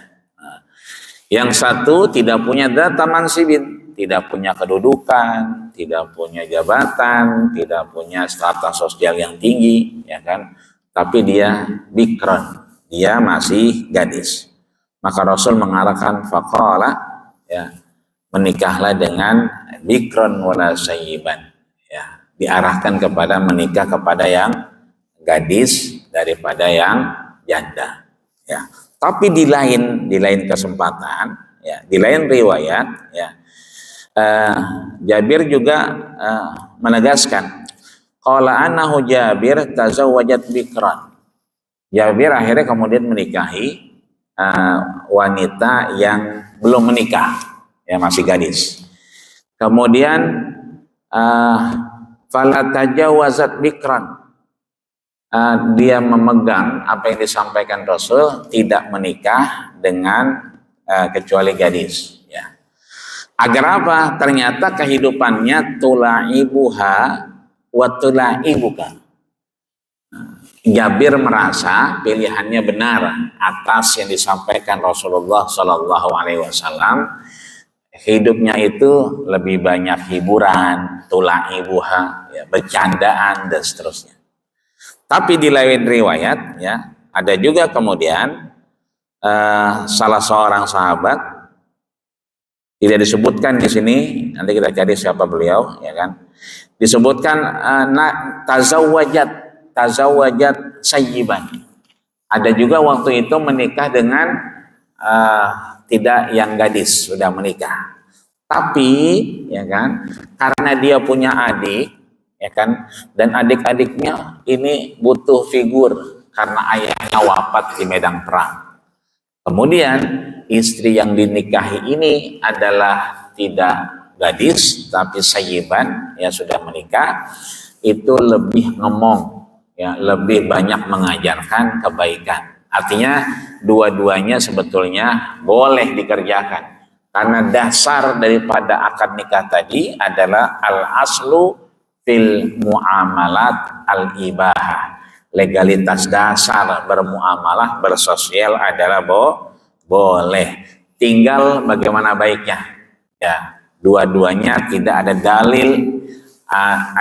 Yang satu tidak punya dzata mansibin, tidak punya kedudukan, tidak punya jabatan, tidak punya strata sosial yang tinggi, ya kan? Tapi dia bikron, dia masih gadis. Maka Rasul mengarahkan faqala, ya, menikahlah dengan bikron wala sayyiban. Ya, diarahkan kepada menikah kepada yang gadis daripada yang janda. Ya. Tapi di lain kesempatan, ya, di lain riwayat, ya, Jabir juga menegaskan, qala annahu Jabir tazawwajat bikran. Jabir akhirnya kemudian menikahi wanita yang belum menikah, ya, masih gadis. Kemudian fala tajawazat bikran, dia memegang apa yang disampaikan Rasul, tidak menikah dengan kecuali gadis. Ya. Agar apa? Ternyata kehidupannya tulaibuha wa tulaibuka. Jabir merasa pilihannya benar atas yang disampaikan Rasulullah Shallallahu Alaihi Wasallam. Hidupnya itu lebih banyak hiburan, tulaibuha, ya, bercandaan dan seterusnya. Tapi di lain riwayat, ya, ada juga kemudian salah seorang sahabat, tidak disebutkan di sini, nanti kita cari siapa beliau, ya kan? Disebutkan tazawwajat sayyiban. Ada juga waktu itu menikah dengan tidak yang gadis, sudah menikah. Tapi ya kan, karena dia punya adik, ya kan, dan adik-adiknya ini butuh figur karena ayahnya wafat di medan perang. Kemudian istri yang dinikahi ini adalah tidak gadis tapi sayyiban, ya sudah menikah, itu lebih ngomong, ya lebih banyak mengajarkan kebaikan. Artinya dua-duanya sebetulnya boleh dikerjakan. Karena dasar daripada akad nikah tadi adalah al-aslu fil muamalat al-ibahah. Legalitas dasar bermuamalah, bersosial adalah boleh. Tinggal bagaimana baiknya. Ya, dua-duanya tidak ada dalil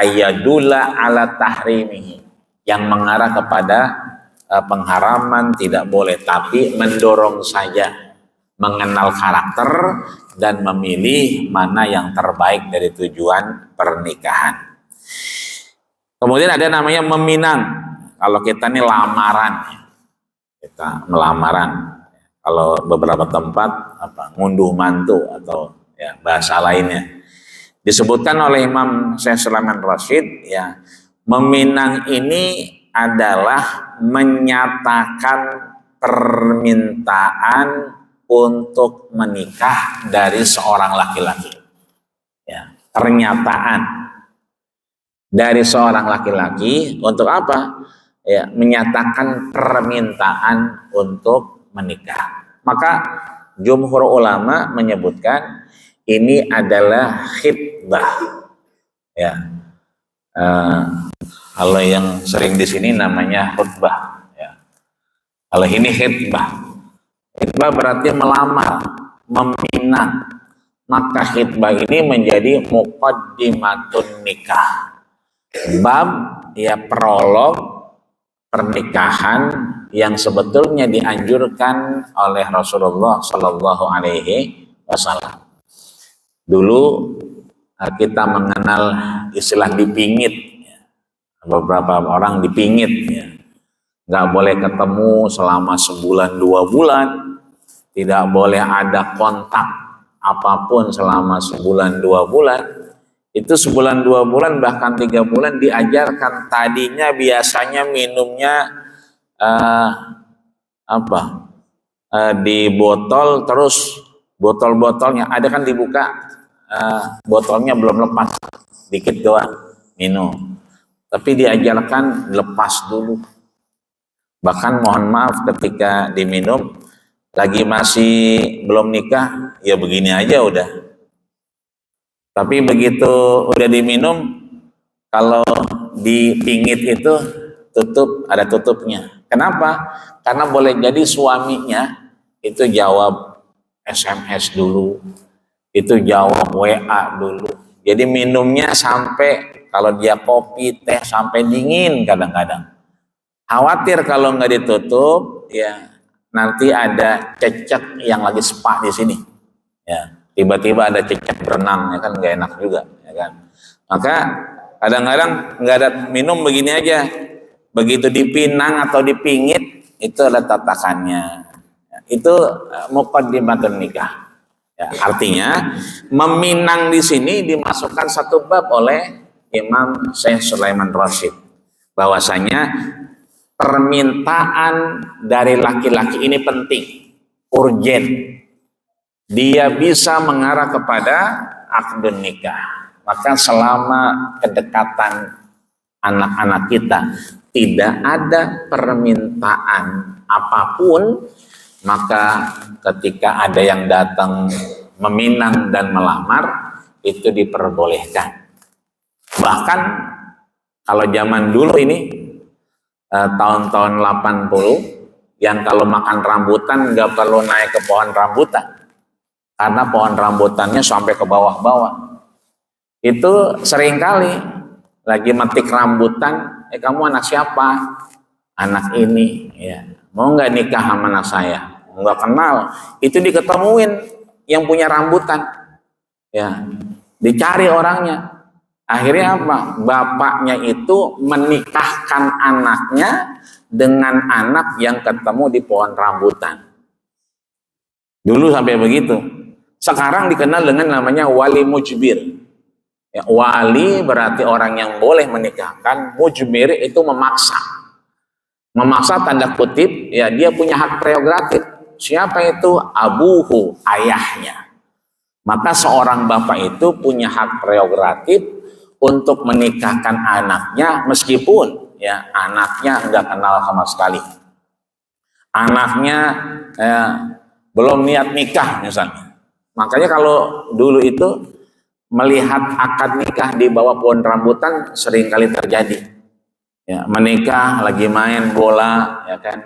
ayadullah ala tahrimihi yang mengarah kepada pengharaman tidak boleh, tapi mendorong saja, mengenal karakter dan memilih mana yang terbaik dari tujuan pernikahan. Kemudian ada namanya meminang. Kalau kita ini lamaran, kita melamaran. Kalau beberapa tempat ngunduh mantu atau ya bahasa lainnya. Disebutkan oleh Imam Syekh Sulaiman Rasyid, ya, meminang ini adalah menyatakan permintaan untuk menikah dari seorang laki-laki. Ya, pernyataan dari seorang laki-laki untuk apa? Ya, menyatakan permintaan untuk menikah. Maka jumhur ulama menyebutkan ini adalah khitbah. Ya, kalau yang sering di sini namanya khutbah. Ya. Kalau ini khitbah. Khitbah berarti melamar, meminang. Maka khitbah ini menjadi muqaddimatun nikah. Bab, ya, prolog pernikahan yang sebetulnya dianjurkan oleh Rasulullah Shallallahu Alaihi Wasallam. Dulu kita mengenal istilah dipingit. Beberapa orang dipingit, ya. Nggak boleh ketemu selama sebulan 2 bulan, tidak boleh ada kontak apapun selama sebulan 2 bulan. Itu sebulan 2 bulan bahkan 3 bulan diajarkan. Tadinya biasanya minumnya di botol, terus botol-botolnya ada kan dibuka, botolnya belum lepas, dikit doang minum. Tapi diajarkan lepas dulu. Bahkan mohon maaf ketika diminum lagi masih belum nikah, ya begini aja udah. Tapi begitu udah diminum, kalau dipingit itu tutup, ada tutupnya. Kenapa? Karena boleh jadi suaminya itu jawab SMS dulu, itu jawab WA dulu. Jadi minumnya sampai kalau dia kopi, teh sampai dingin kadang-kadang. Khawatir kalau nggak ditutup, ya nanti ada cecek yang lagi spa di sini, ya tiba-tiba ada cecek berenang, ya kan nggak enak juga, ya kan. Maka kadang-kadang nggak ada minum begini aja, begitu dipinang atau dipingit itu ada tatakannya, itu muqaddimatun nikah. Ya, artinya meminang di sini dimasukkan satu bab oleh Imam Syekh Sulaiman Rasyid, bahwasanya permintaan dari laki-laki ini penting, urgen. Dia bisa mengarah kepada akdun nikah. Maka selama kedekatan anak-anak kita tidak ada permintaan apapun, maka ketika ada yang datang meminang dan melamar, itu diperbolehkan. Bahkan kalau zaman dulu ini, tahun-tahun 80, yang kalau makan rambutan nggak perlu naik ke pohon rambutan karena pohon rambutannya sampai ke bawah-bawah. Itu seringkali lagi metik rambutan, kamu anak siapa? Anak ini, ya. Mau nggak nikah sama anak saya? Nggak kenal. Itu diketemuin yang punya rambutan, ya, dicari orangnya. Akhirnya apa? Bapaknya itu menikahkan anaknya dengan anak yang ketemu di pohon rambutan. Dulu sampai begitu. Sekarang dikenal dengan namanya wali mujbir. Ya, wali berarti orang yang boleh menikahkan, mujbir itu memaksa. Memaksa tanda kutip, ya dia punya hak prerogatif. Siapa itu? Abuhu, ayahnya. Maka seorang bapak itu punya hak prerogatif untuk menikahkan anaknya meskipun ya anaknya nggak kenal sama sekali. Anaknya belum niat nikah misalnya. Makanya kalau dulu itu melihat akad nikah di bawah pohon rambutan sering kali terjadi. Ya, menikah lagi main bola, ya kan.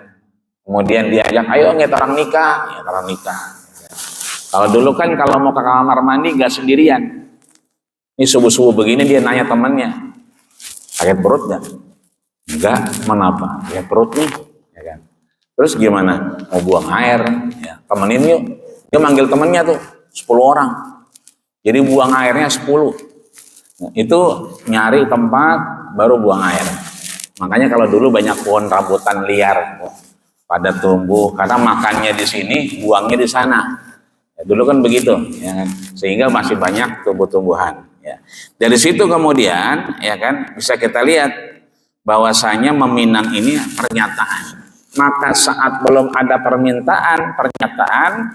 Kemudian diajak, ayo nget orang nikah, ya orang nikah. Ya. Kalau dulu kan kalau mau ke kamar mandi nggak sendirian. Ini subuh-subuh begini dia nanya temannya, sakit perut nggak? Enggak, kenapa? Sakit perut nih, ya kan. Terus gimana? Mau buang air, ya temenin yuk. Dia manggil temennya tuh 10 orang. Jadi buang airnya 10. Nah, itu nyari tempat baru buang air. Makanya kalau dulu banyak pohon rambutan liar pada tumbuh karena makannya di sini, buangnya di sana. Ya, dulu kan begitu, ya kan? Sehingga masih banyak tumbuh-tumbuhan. Ya. Dari situ kemudian, ya kan, bisa kita lihat bahwasanya meminang ini pernyataan. Maka saat belum ada pernyataan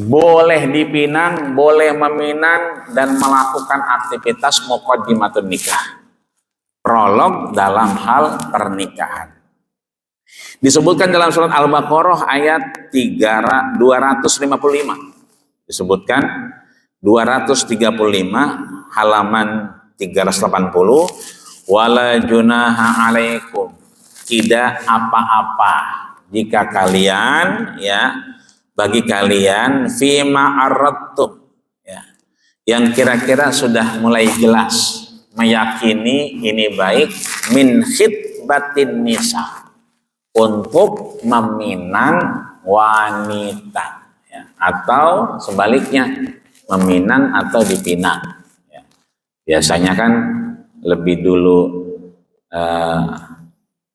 boleh dipinang, boleh meminang dan melakukan aktivitas muqaddimatun nikah. Prolog dalam hal pernikahan. Disebutkan dalam surat Al-Baqarah ayat 255. Disebutkan 235 halaman 380. Wala junaha alaikum. Tidak apa-apa jika kalian ya bagi kalian fima aradtum ya yang kira-kira sudah mulai jelas meyakini ini baik min khitbatin nisa untuk meminang wanita ya. Atau sebaliknya meminang atau dipinang ya. Biasanya kan lebih dulu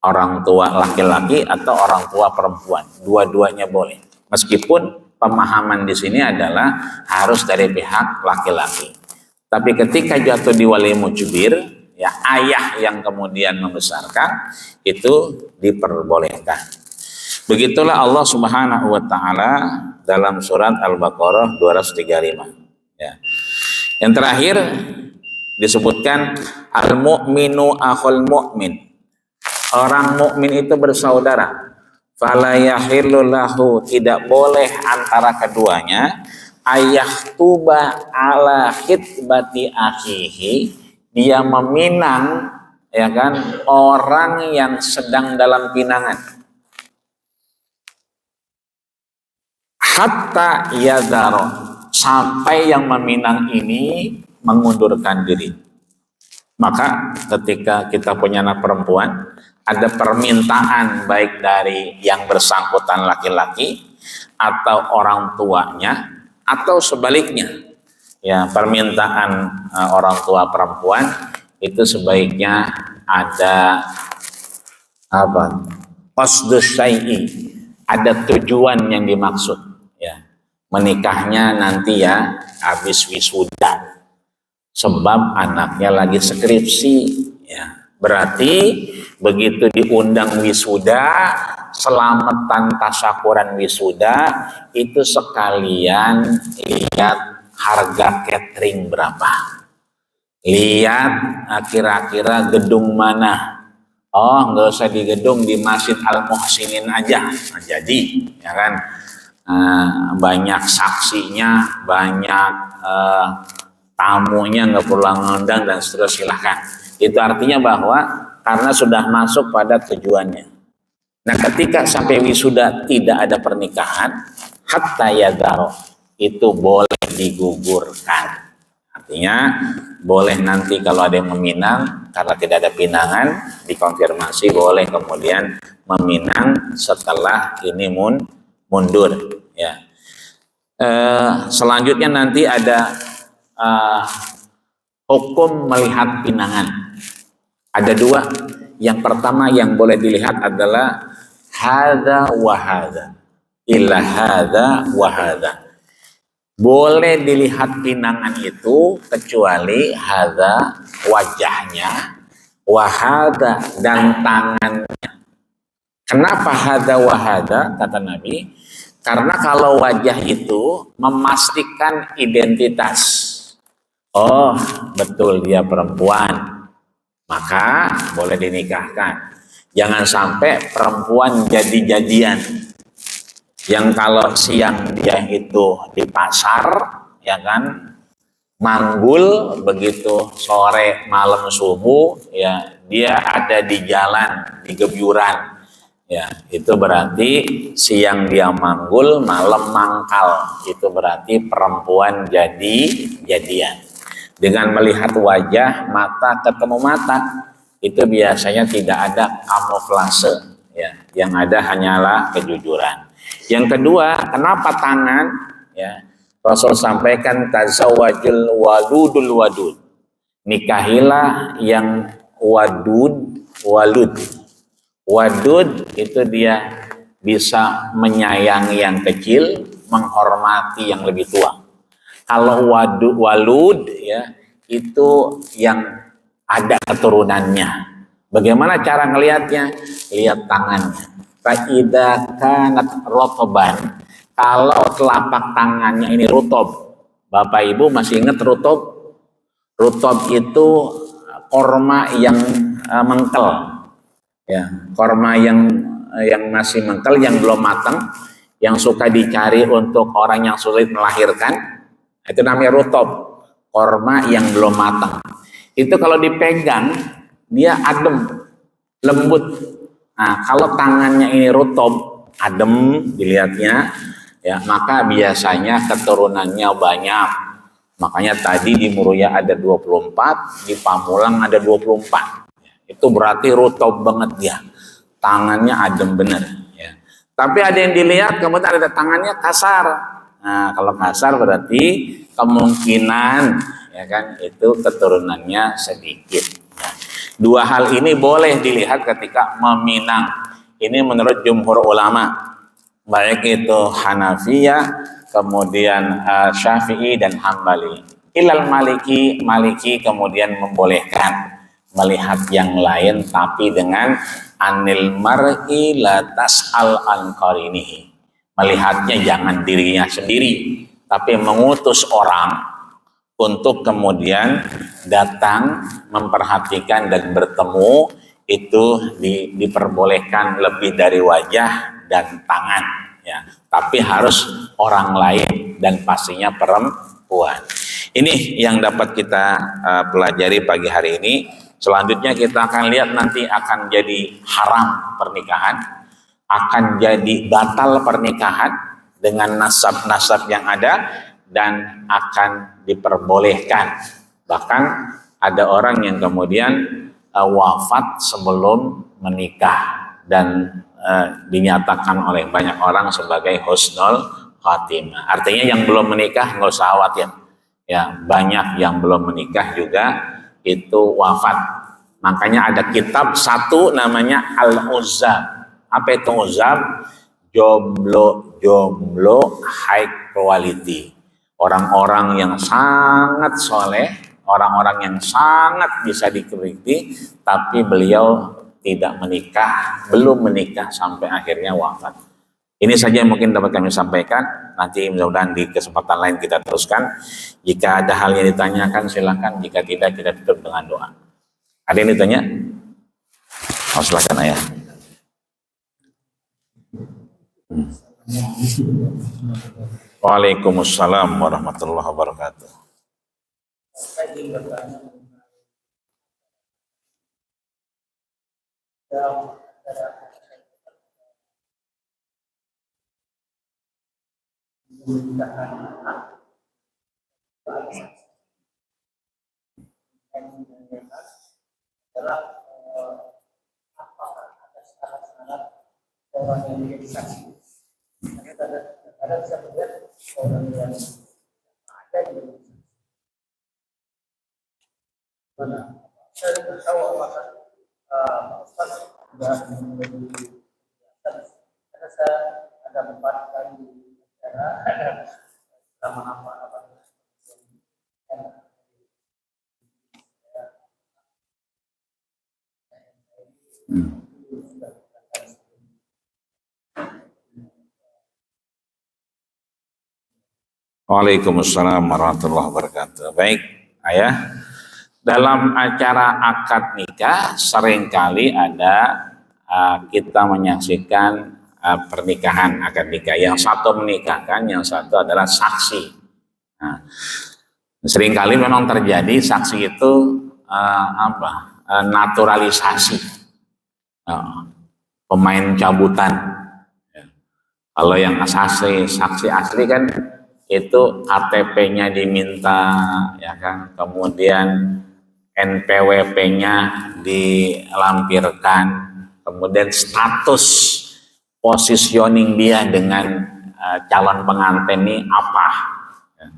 orang tua laki-laki atau orang tua perempuan, dua-duanya boleh meskipun pemahaman di sini adalah harus dari pihak laki-laki. Tapi ketika jatuh di wali mujbir, ya ayah yang kemudian membesarkan, itu diperbolehkan. Begitulah Allah Subhanahu wa taala dalam surat Al-Baqarah 235. Ya. Yang terakhir disebutkan al-mu'minu akhul mu'min. Orang mukmin itu bersaudara. Fala yahillu lahu, tidak boleh antara keduanya ayah tuba ala khitbati akhihi, dia meminang ya kan orang yang sedang dalam pinangan hatta yadharo, sampai yang meminang ini mengundurkan diri. Maka ketika kita punya anak perempuan, ada permintaan baik dari yang bersangkutan laki-laki atau orang tuanya atau sebaliknya, ya permintaan orang tua perempuan itu sebaiknya ada apa? Qasdus syai'i, ada tujuan yang dimaksud, ya menikahnya nanti ya habis wisuda, sebab anaknya lagi skripsi, ya berarti begitu diundang wisuda, selamatan tasyakuran wisuda itu sekalian lihat harga catering berapa, lihat kira-kira gedung mana. Oh nggak usah di gedung, di Masjid Al-Muhsinin aja. Nah, jadi ya kan banyak saksinya, banyak tamunya, nggak perlu ngundang dan seterusnya, silahkan. Itu artinya bahwa karena sudah masuk pada tujuannya. Nah ketika sampai wisuda tidak ada pernikahan, hatta yadharo, itu boleh digugurkan. Artinya boleh nanti kalau ada yang meminang, karena tidak ada pinangan, dikonfirmasi boleh kemudian meminang setelah ini mundur. Ya. Selanjutnya nanti ada hukum melihat pinangan. Ada dua. Yang pertama yang boleh dilihat adalah hadza wa hadza, illa hadza wa hadza. boleh dilihat pinangan itu kecuali hadza wajahnya, wahada dan tangan. Kenapa hadza wahada kata Nabi? Karena kalau wajah itu memastikan identitas. Oh, betul dia perempuan, maka boleh dinikahkan. Jangan sampai perempuan jadi-jadian. Yang kalau siang dia itu di pasar, ya kan, manggul, begitu sore malam subuh, ya dia ada di jalan, di gebyuran. Ya, itu berarti siang dia manggul, malam mangkal. Itu berarti perempuan jadi-jadian. Dengan melihat wajah, mata ketemu mata, itu biasanya tidak ada kamuflase, ya. Yang ada hanyalah kejujuran. Yang kedua, kenapa tangan? Ya, Rasul sampaikan tazawwajul wadudul wadud. Nikahilah yang walud. Wadud itu dia bisa menyayangi yang kecil, menghormati yang lebih tua. Kalau walud ya itu yang ada keturunannya. Bagaimana cara ngelihatnya? Lihat tangannya. Fa'idza kanat rotoban. Kalau telapak tangannya ini rutob. Bapak Ibu masih ingat rutob? Rutob itu korma yang mengkel. Ya, korma yang masih mengkel, yang belum matang, yang suka dicari untuk orang yang sulit melahirkan. Itu namanya rutob, korma yang belum matang. Itu kalau dipegang dia adem, lembut. Nah, kalau tangannya ini rutob, adem dilihatnya, ya maka biasanya keturunannya banyak. Makanya tadi di Muruya ada 24, di Pamulang ada 24. Itu berarti rutob banget dia. Tangannya adem bener. Ya. Tapi ada yang dilihat kemudian ada tangannya kasar. Nah, kalau kasar berarti kemungkinan ya kan itu keturunannya sedikit. Ya. Dua hal ini boleh dilihat ketika meminang. Ini menurut jumhur ulama, baik itu Hanafiyah, kemudian Syafi'i dan Hambali. Ilal Maliki kemudian membolehkan melihat yang lain, tapi dengan anil mar'i la tas'al an qarinihi. Melihatnya jangan dirinya sendiri, tapi mengutus orang untuk kemudian datang memperhatikan dan bertemu. Itu diperbolehkan lebih dari wajah dan tangan, ya. Tapi harus orang lain dan pastinya perempuan. Ini yang dapat kita pelajari pagi hari ini. Selanjutnya kita akan lihat nanti akan jadi haram pernikahan, akan jadi batal pernikahan dengan nasab-nasab yang ada, dan akan diperbolehkan. Bahkan ada orang yang kemudian wafat sebelum menikah dan dinyatakan oleh banyak orang sebagai husnul khatimah. Artinya yang belum menikah nggak usah khawatir. Ya, banyak yang belum menikah juga itu wafat. Makanya ada kitab satu namanya Al-Uzzab. Apa itu Uzzab? Jomblo high quality. Orang-orang yang sangat soleh, orang-orang yang sangat bisa dikritik, tapi beliau tidak menikah, belum menikah sampai akhirnya wafat. Ini saja yang mungkin dapat kami sampaikan. Nanti mudah-mudahan di kesempatan lain kita teruskan. Jika ada hal yang ditanyakan silakan. Jika tidak, kita tutup dengan doa. Ada yang ditanya? Oh, silakan ayah. Waalaikumsalam warahmatullahi wabarakatuh. Adalah apakah ada syarat-syarat orang yang menjadi saksi. Ada bisa melihat orang yang ada di mana. Saya tidak tahu apakah Ustaz sudah menjadi karena saya ada 4 kali bicara Waalaikumsalam warahmatullahi wabarakatuh. Baik, ayah. Dalam acara akad nikah seringkali ada kita menyaksikan pernikahan akad nikah. Yang satu menikahkan, yang satu adalah saksi. Nah, seringkali memang terjadi saksi itu naturalisasi, pemain cabutan. Kalau yang saksi asli kan itu KTP-nya diminta, ya kan, kemudian NPWP-nya dilampirkan, kemudian status positioning dia dengan calon pengantin ini apa, ya.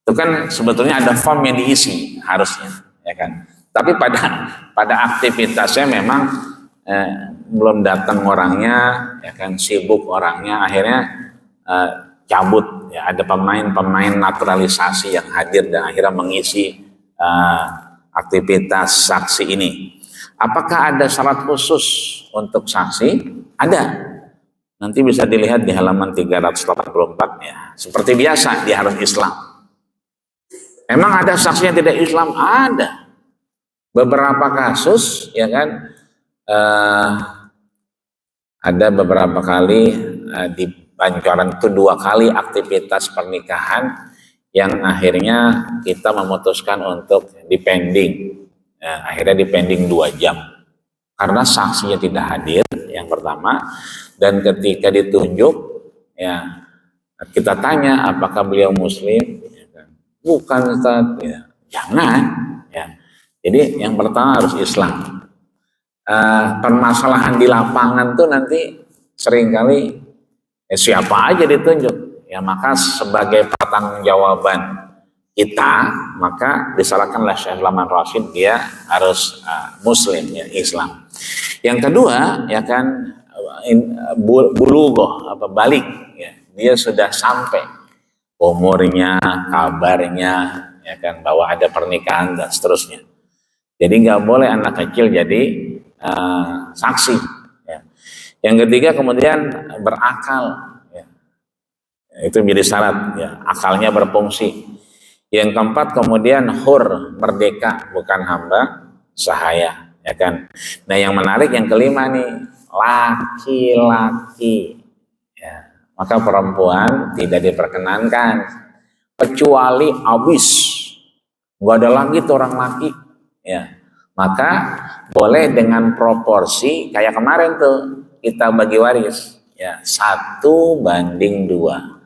Itu kan sebetulnya ada form yang diisi harusnya, ya kan. Tapi pada aktivitasnya memang belum datang orangnya, ya kan, sibuk orangnya, akhirnya cabut, ya, ada pemain naturalisasi yang hadir dan akhirnya mengisi aktivitas saksi ini. Apakah ada syarat khusus untuk saksi? Ada. Nanti bisa dilihat di halaman 384 ya. Seperti biasa dia harus Islam. Emang ada saksi yang tidak Islam? Ada. Beberapa kasus, ya kan, ada beberapa kali di Pancoran itu 2 kali aktivitas pernikahan yang akhirnya kita memutuskan untuk dipending. Akhirnya dipending 2 jam karena saksinya tidak hadir, yang pertama, dan ketika ditunjuk, ya kita tanya apakah beliau muslim, ya kan? Bukan, Ustaz, ya. Jangan, ya. Jadi yang pertama harus Islam. Permasalahan di lapangan tuh nanti seringkali siapa aja ditunjuk, ya, maka sebagai pertanggungjawaban kita, maka disalahkanlah Syekh Salman Rashid, dia harus muslim, ya, Islam. Yang kedua, ya kan, bulughah, balik, ya, dia sudah sampai umurnya, kabarnya, ya kan, bahwa ada pernikahan dan seterusnya. Jadi nggak boleh anak kecil jadi saksi. Ya. Yang ketiga kemudian berakal, ya. Itu menjadi syarat, ya, akalnya berfungsi. Yang keempat kemudian hur, merdeka, bukan hamba sahaya, ya kan. Nah yang menarik yang kelima nih, laki-laki, ya. Maka perempuan tidak diperkenankan kecuali abis, nggak ada lagi tuh orang laki, ya. Maka boleh dengan proporsi kayak kemarin tuh kita bagi waris, ya, 1:2.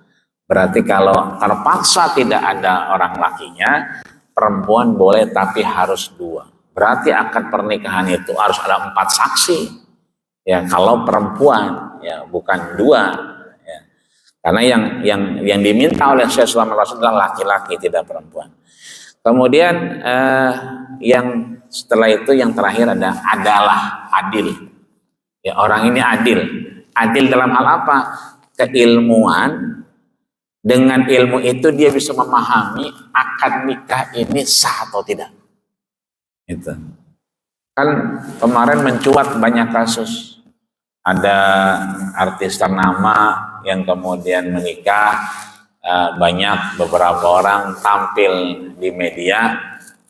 Berarti kalau terpaksa tidak ada orang lakinya, perempuan boleh tapi harus 2. Berarti akad pernikahan itu harus ada 4 saksi, ya, kalau perempuan, ya, bukan 2, ya. Karena yang diminta oleh Syekh Salman Rashid adalah laki-laki, tidak perempuan. Kemudian yang setelah itu yang terakhir adalah adil. Ya, orang ini adil. Adil dalam hal apa? Keilmuan. Dengan ilmu itu dia bisa memahami akad nikah ini sah atau tidak. Itu. Kan kemarin mencuat banyak kasus. Ada artis ternama yang kemudian menikah, banyak beberapa orang tampil di media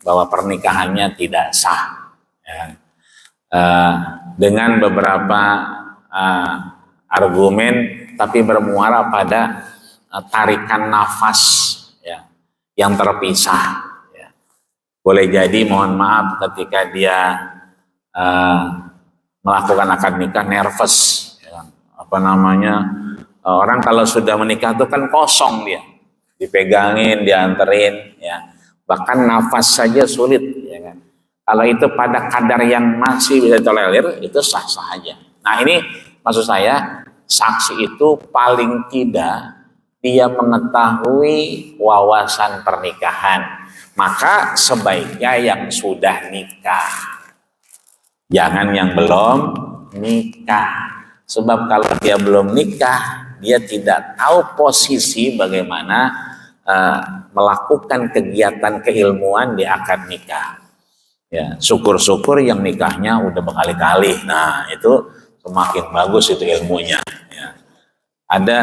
bahwa pernikahannya tidak sah, ya. Dengan beberapa argumen, tapi bermuara pada tarikan nafas, ya, yang terpisah, ya. Boleh jadi, mohon maaf, ketika dia melakukan akad nikah nervous, ya. Orang kalau sudah menikah itu kan kosong, dia dipegangin, dianterin, ya. Bahkan nafas saja sulit, ya kan. Kalau itu pada kadar yang masih bisa tolerir, itu sah-sah aja. Nah ini maksud saya, saksi itu paling tidak dia mengetahui wawasan pernikahan. Maka sebaiknya yang sudah nikah, jangan yang belum nikah. Sebab kalau dia belum nikah, dia tidak tahu posisi bagaimana melakukan kegiatan keilmuan di akad nikah. Ya, syukur-syukur yang nikahnya udah berkali-kali. Nah, itu semakin bagus itu ilmunya. Ya. Ada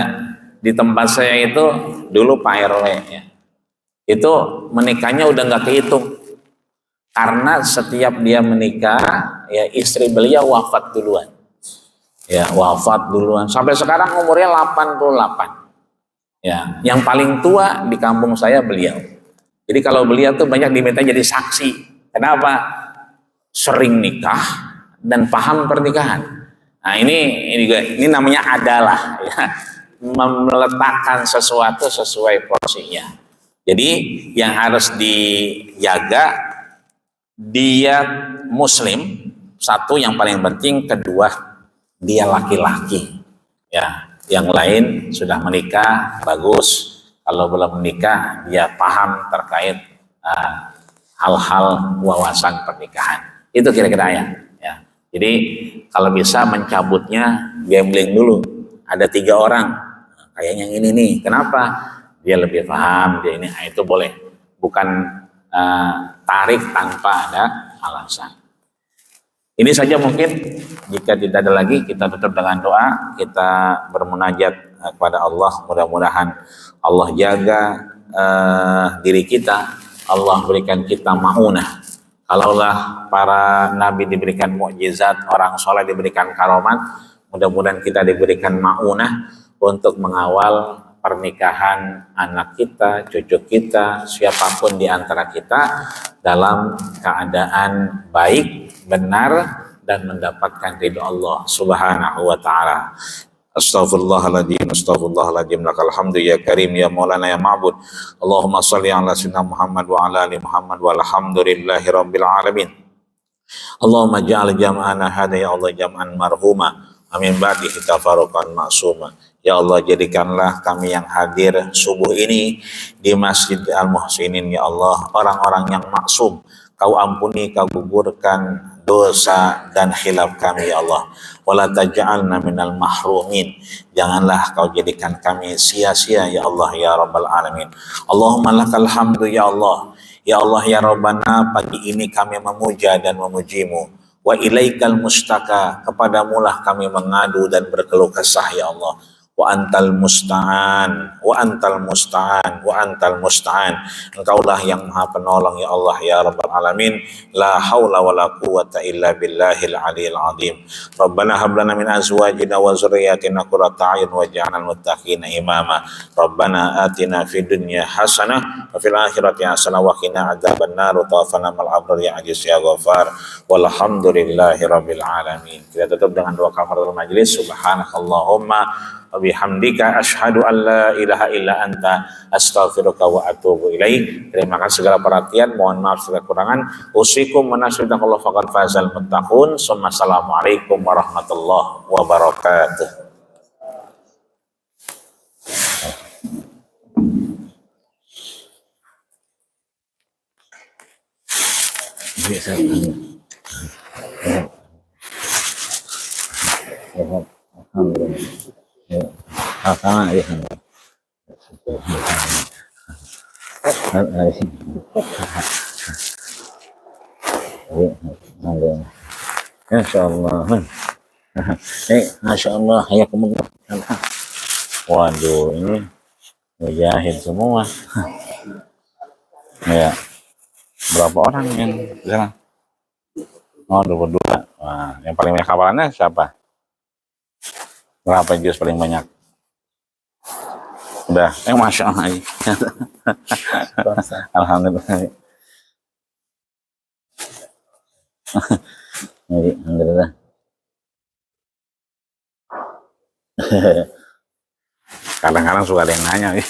di tempat saya itu dulu Pak RW, ya, itu menikahnya udah nggak kehitung karena setiap dia menikah ya istri beliau wafat duluan. Ya, wafat duluan. Sampai sekarang umurnya 88. Ya, yang paling tua di kampung saya beliau. Jadi kalau beliau tuh banyak diminta jadi saksi. Kenapa? Sering nikah dan paham pernikahan. Nah, ini namanya adalah ya, meletakkan sesuatu sesuai porsinya. Jadi yang harus dijaga dia muslim, satu yang paling penting, kedua dia laki-laki. Ya, yang lain sudah menikah bagus. Kalau belum menikah dia paham terkait hal-hal wawasan pernikahan. Itu kira-kira ya. Jadi kalau bisa mencabutnya gambling dulu. Ada 3 orang, kayaknya yang ini nih. Kenapa? Dia lebih paham, dia ini. Nah, itu boleh. Bukan tarik tanpa ada alasan. Ini saja mungkin. Jika tidak ada lagi, kita tutup dengan doa. Kita bermunajat kepada Allah. Mudah-mudahan Allah jaga diri kita. Allah berikan kita maunah. Kalaulah para nabi diberikan mukjizat, orang soleh diberikan karomat, mudah-mudahan kita diberikan maunah untuk mengawal pernikahan anak kita, cucu kita, siapapun di antara kita dalam keadaan baik, benar, dan mendapatkan ridho Allah Subhanahu wa ta'ala. Astaghfirullahaladzim, lakal hamdu ya karim ya maulana ya ma'bud. Allahumma salli ala sayyidina Muhammad wa ala ali Muhammad walhamdulillahi rabbil alamin. Allahumma ja'al jam'ana hada ya Allah jam'an marhuma, amin ba'di tafaruqan ma'suma. Ya Allah, jadikanlah kami yang hadir subuh ini di Masjid Al-Muhsinin ya Allah orang-orang yang maksum. Kau ampuni, kau gugurkan dosa dan khilaf kami ya Allah. Wala taj'alna minal mahrumin. Janganlah kau jadikan kami sia-sia ya Allah ya Rabbal alamin. Allahumma lakal hamdu ya Allah. Ya Allah ya Rabbana, pagi ini kami memuja dan memujimu. Wa ilaikal mustaka, kepadamulah kami mengadu dan berkeluh kesah ya Allah. Wa antal musta'an, wa antal musta'an, wa antal musta'an. Engkaulah yang maha penolong ya Allah ya Rabbal alamin. La haula wa la quwata illa billahil aliyil azim. Rabbana hablana min azwajina wa zurriyatina qurrata a'yun waj'alna muttaqina imama. Rabbana atina fid dunya hasanah wa fil akhirati hasanah wa qina adzabannar. Tawaffana mal abrar ya aziz ya ghafar. Walhamdulillahi rabbil alamin. Kita tutup dengan doa kafaratul majlis. Subhanakallahumma bihamdika asyhadu an la ilaha illa anta astaghfiruka wa atubu ilaik. Terima kasih segala perhatian, mohon maaf segala kekurangan. Usikum manasyidakallahu faqad fazal muttaqun. Assalamualaikum warahmatullahi wabarakatuh. Alhamdulillah. Ya, sama ya. Insyaallah. Masyaallah, hayakumullah. Waduh, ini mujahid semua. Ya. Berapa orang yang di sana? Oh, 22. Wah, yang paling banyak hafalannya siapa? Berapa juz paling banyak? Udah, Masya Allah. Alhamdulillah. Alhamdulillah. Kadang-kadang suka ada yang nanya.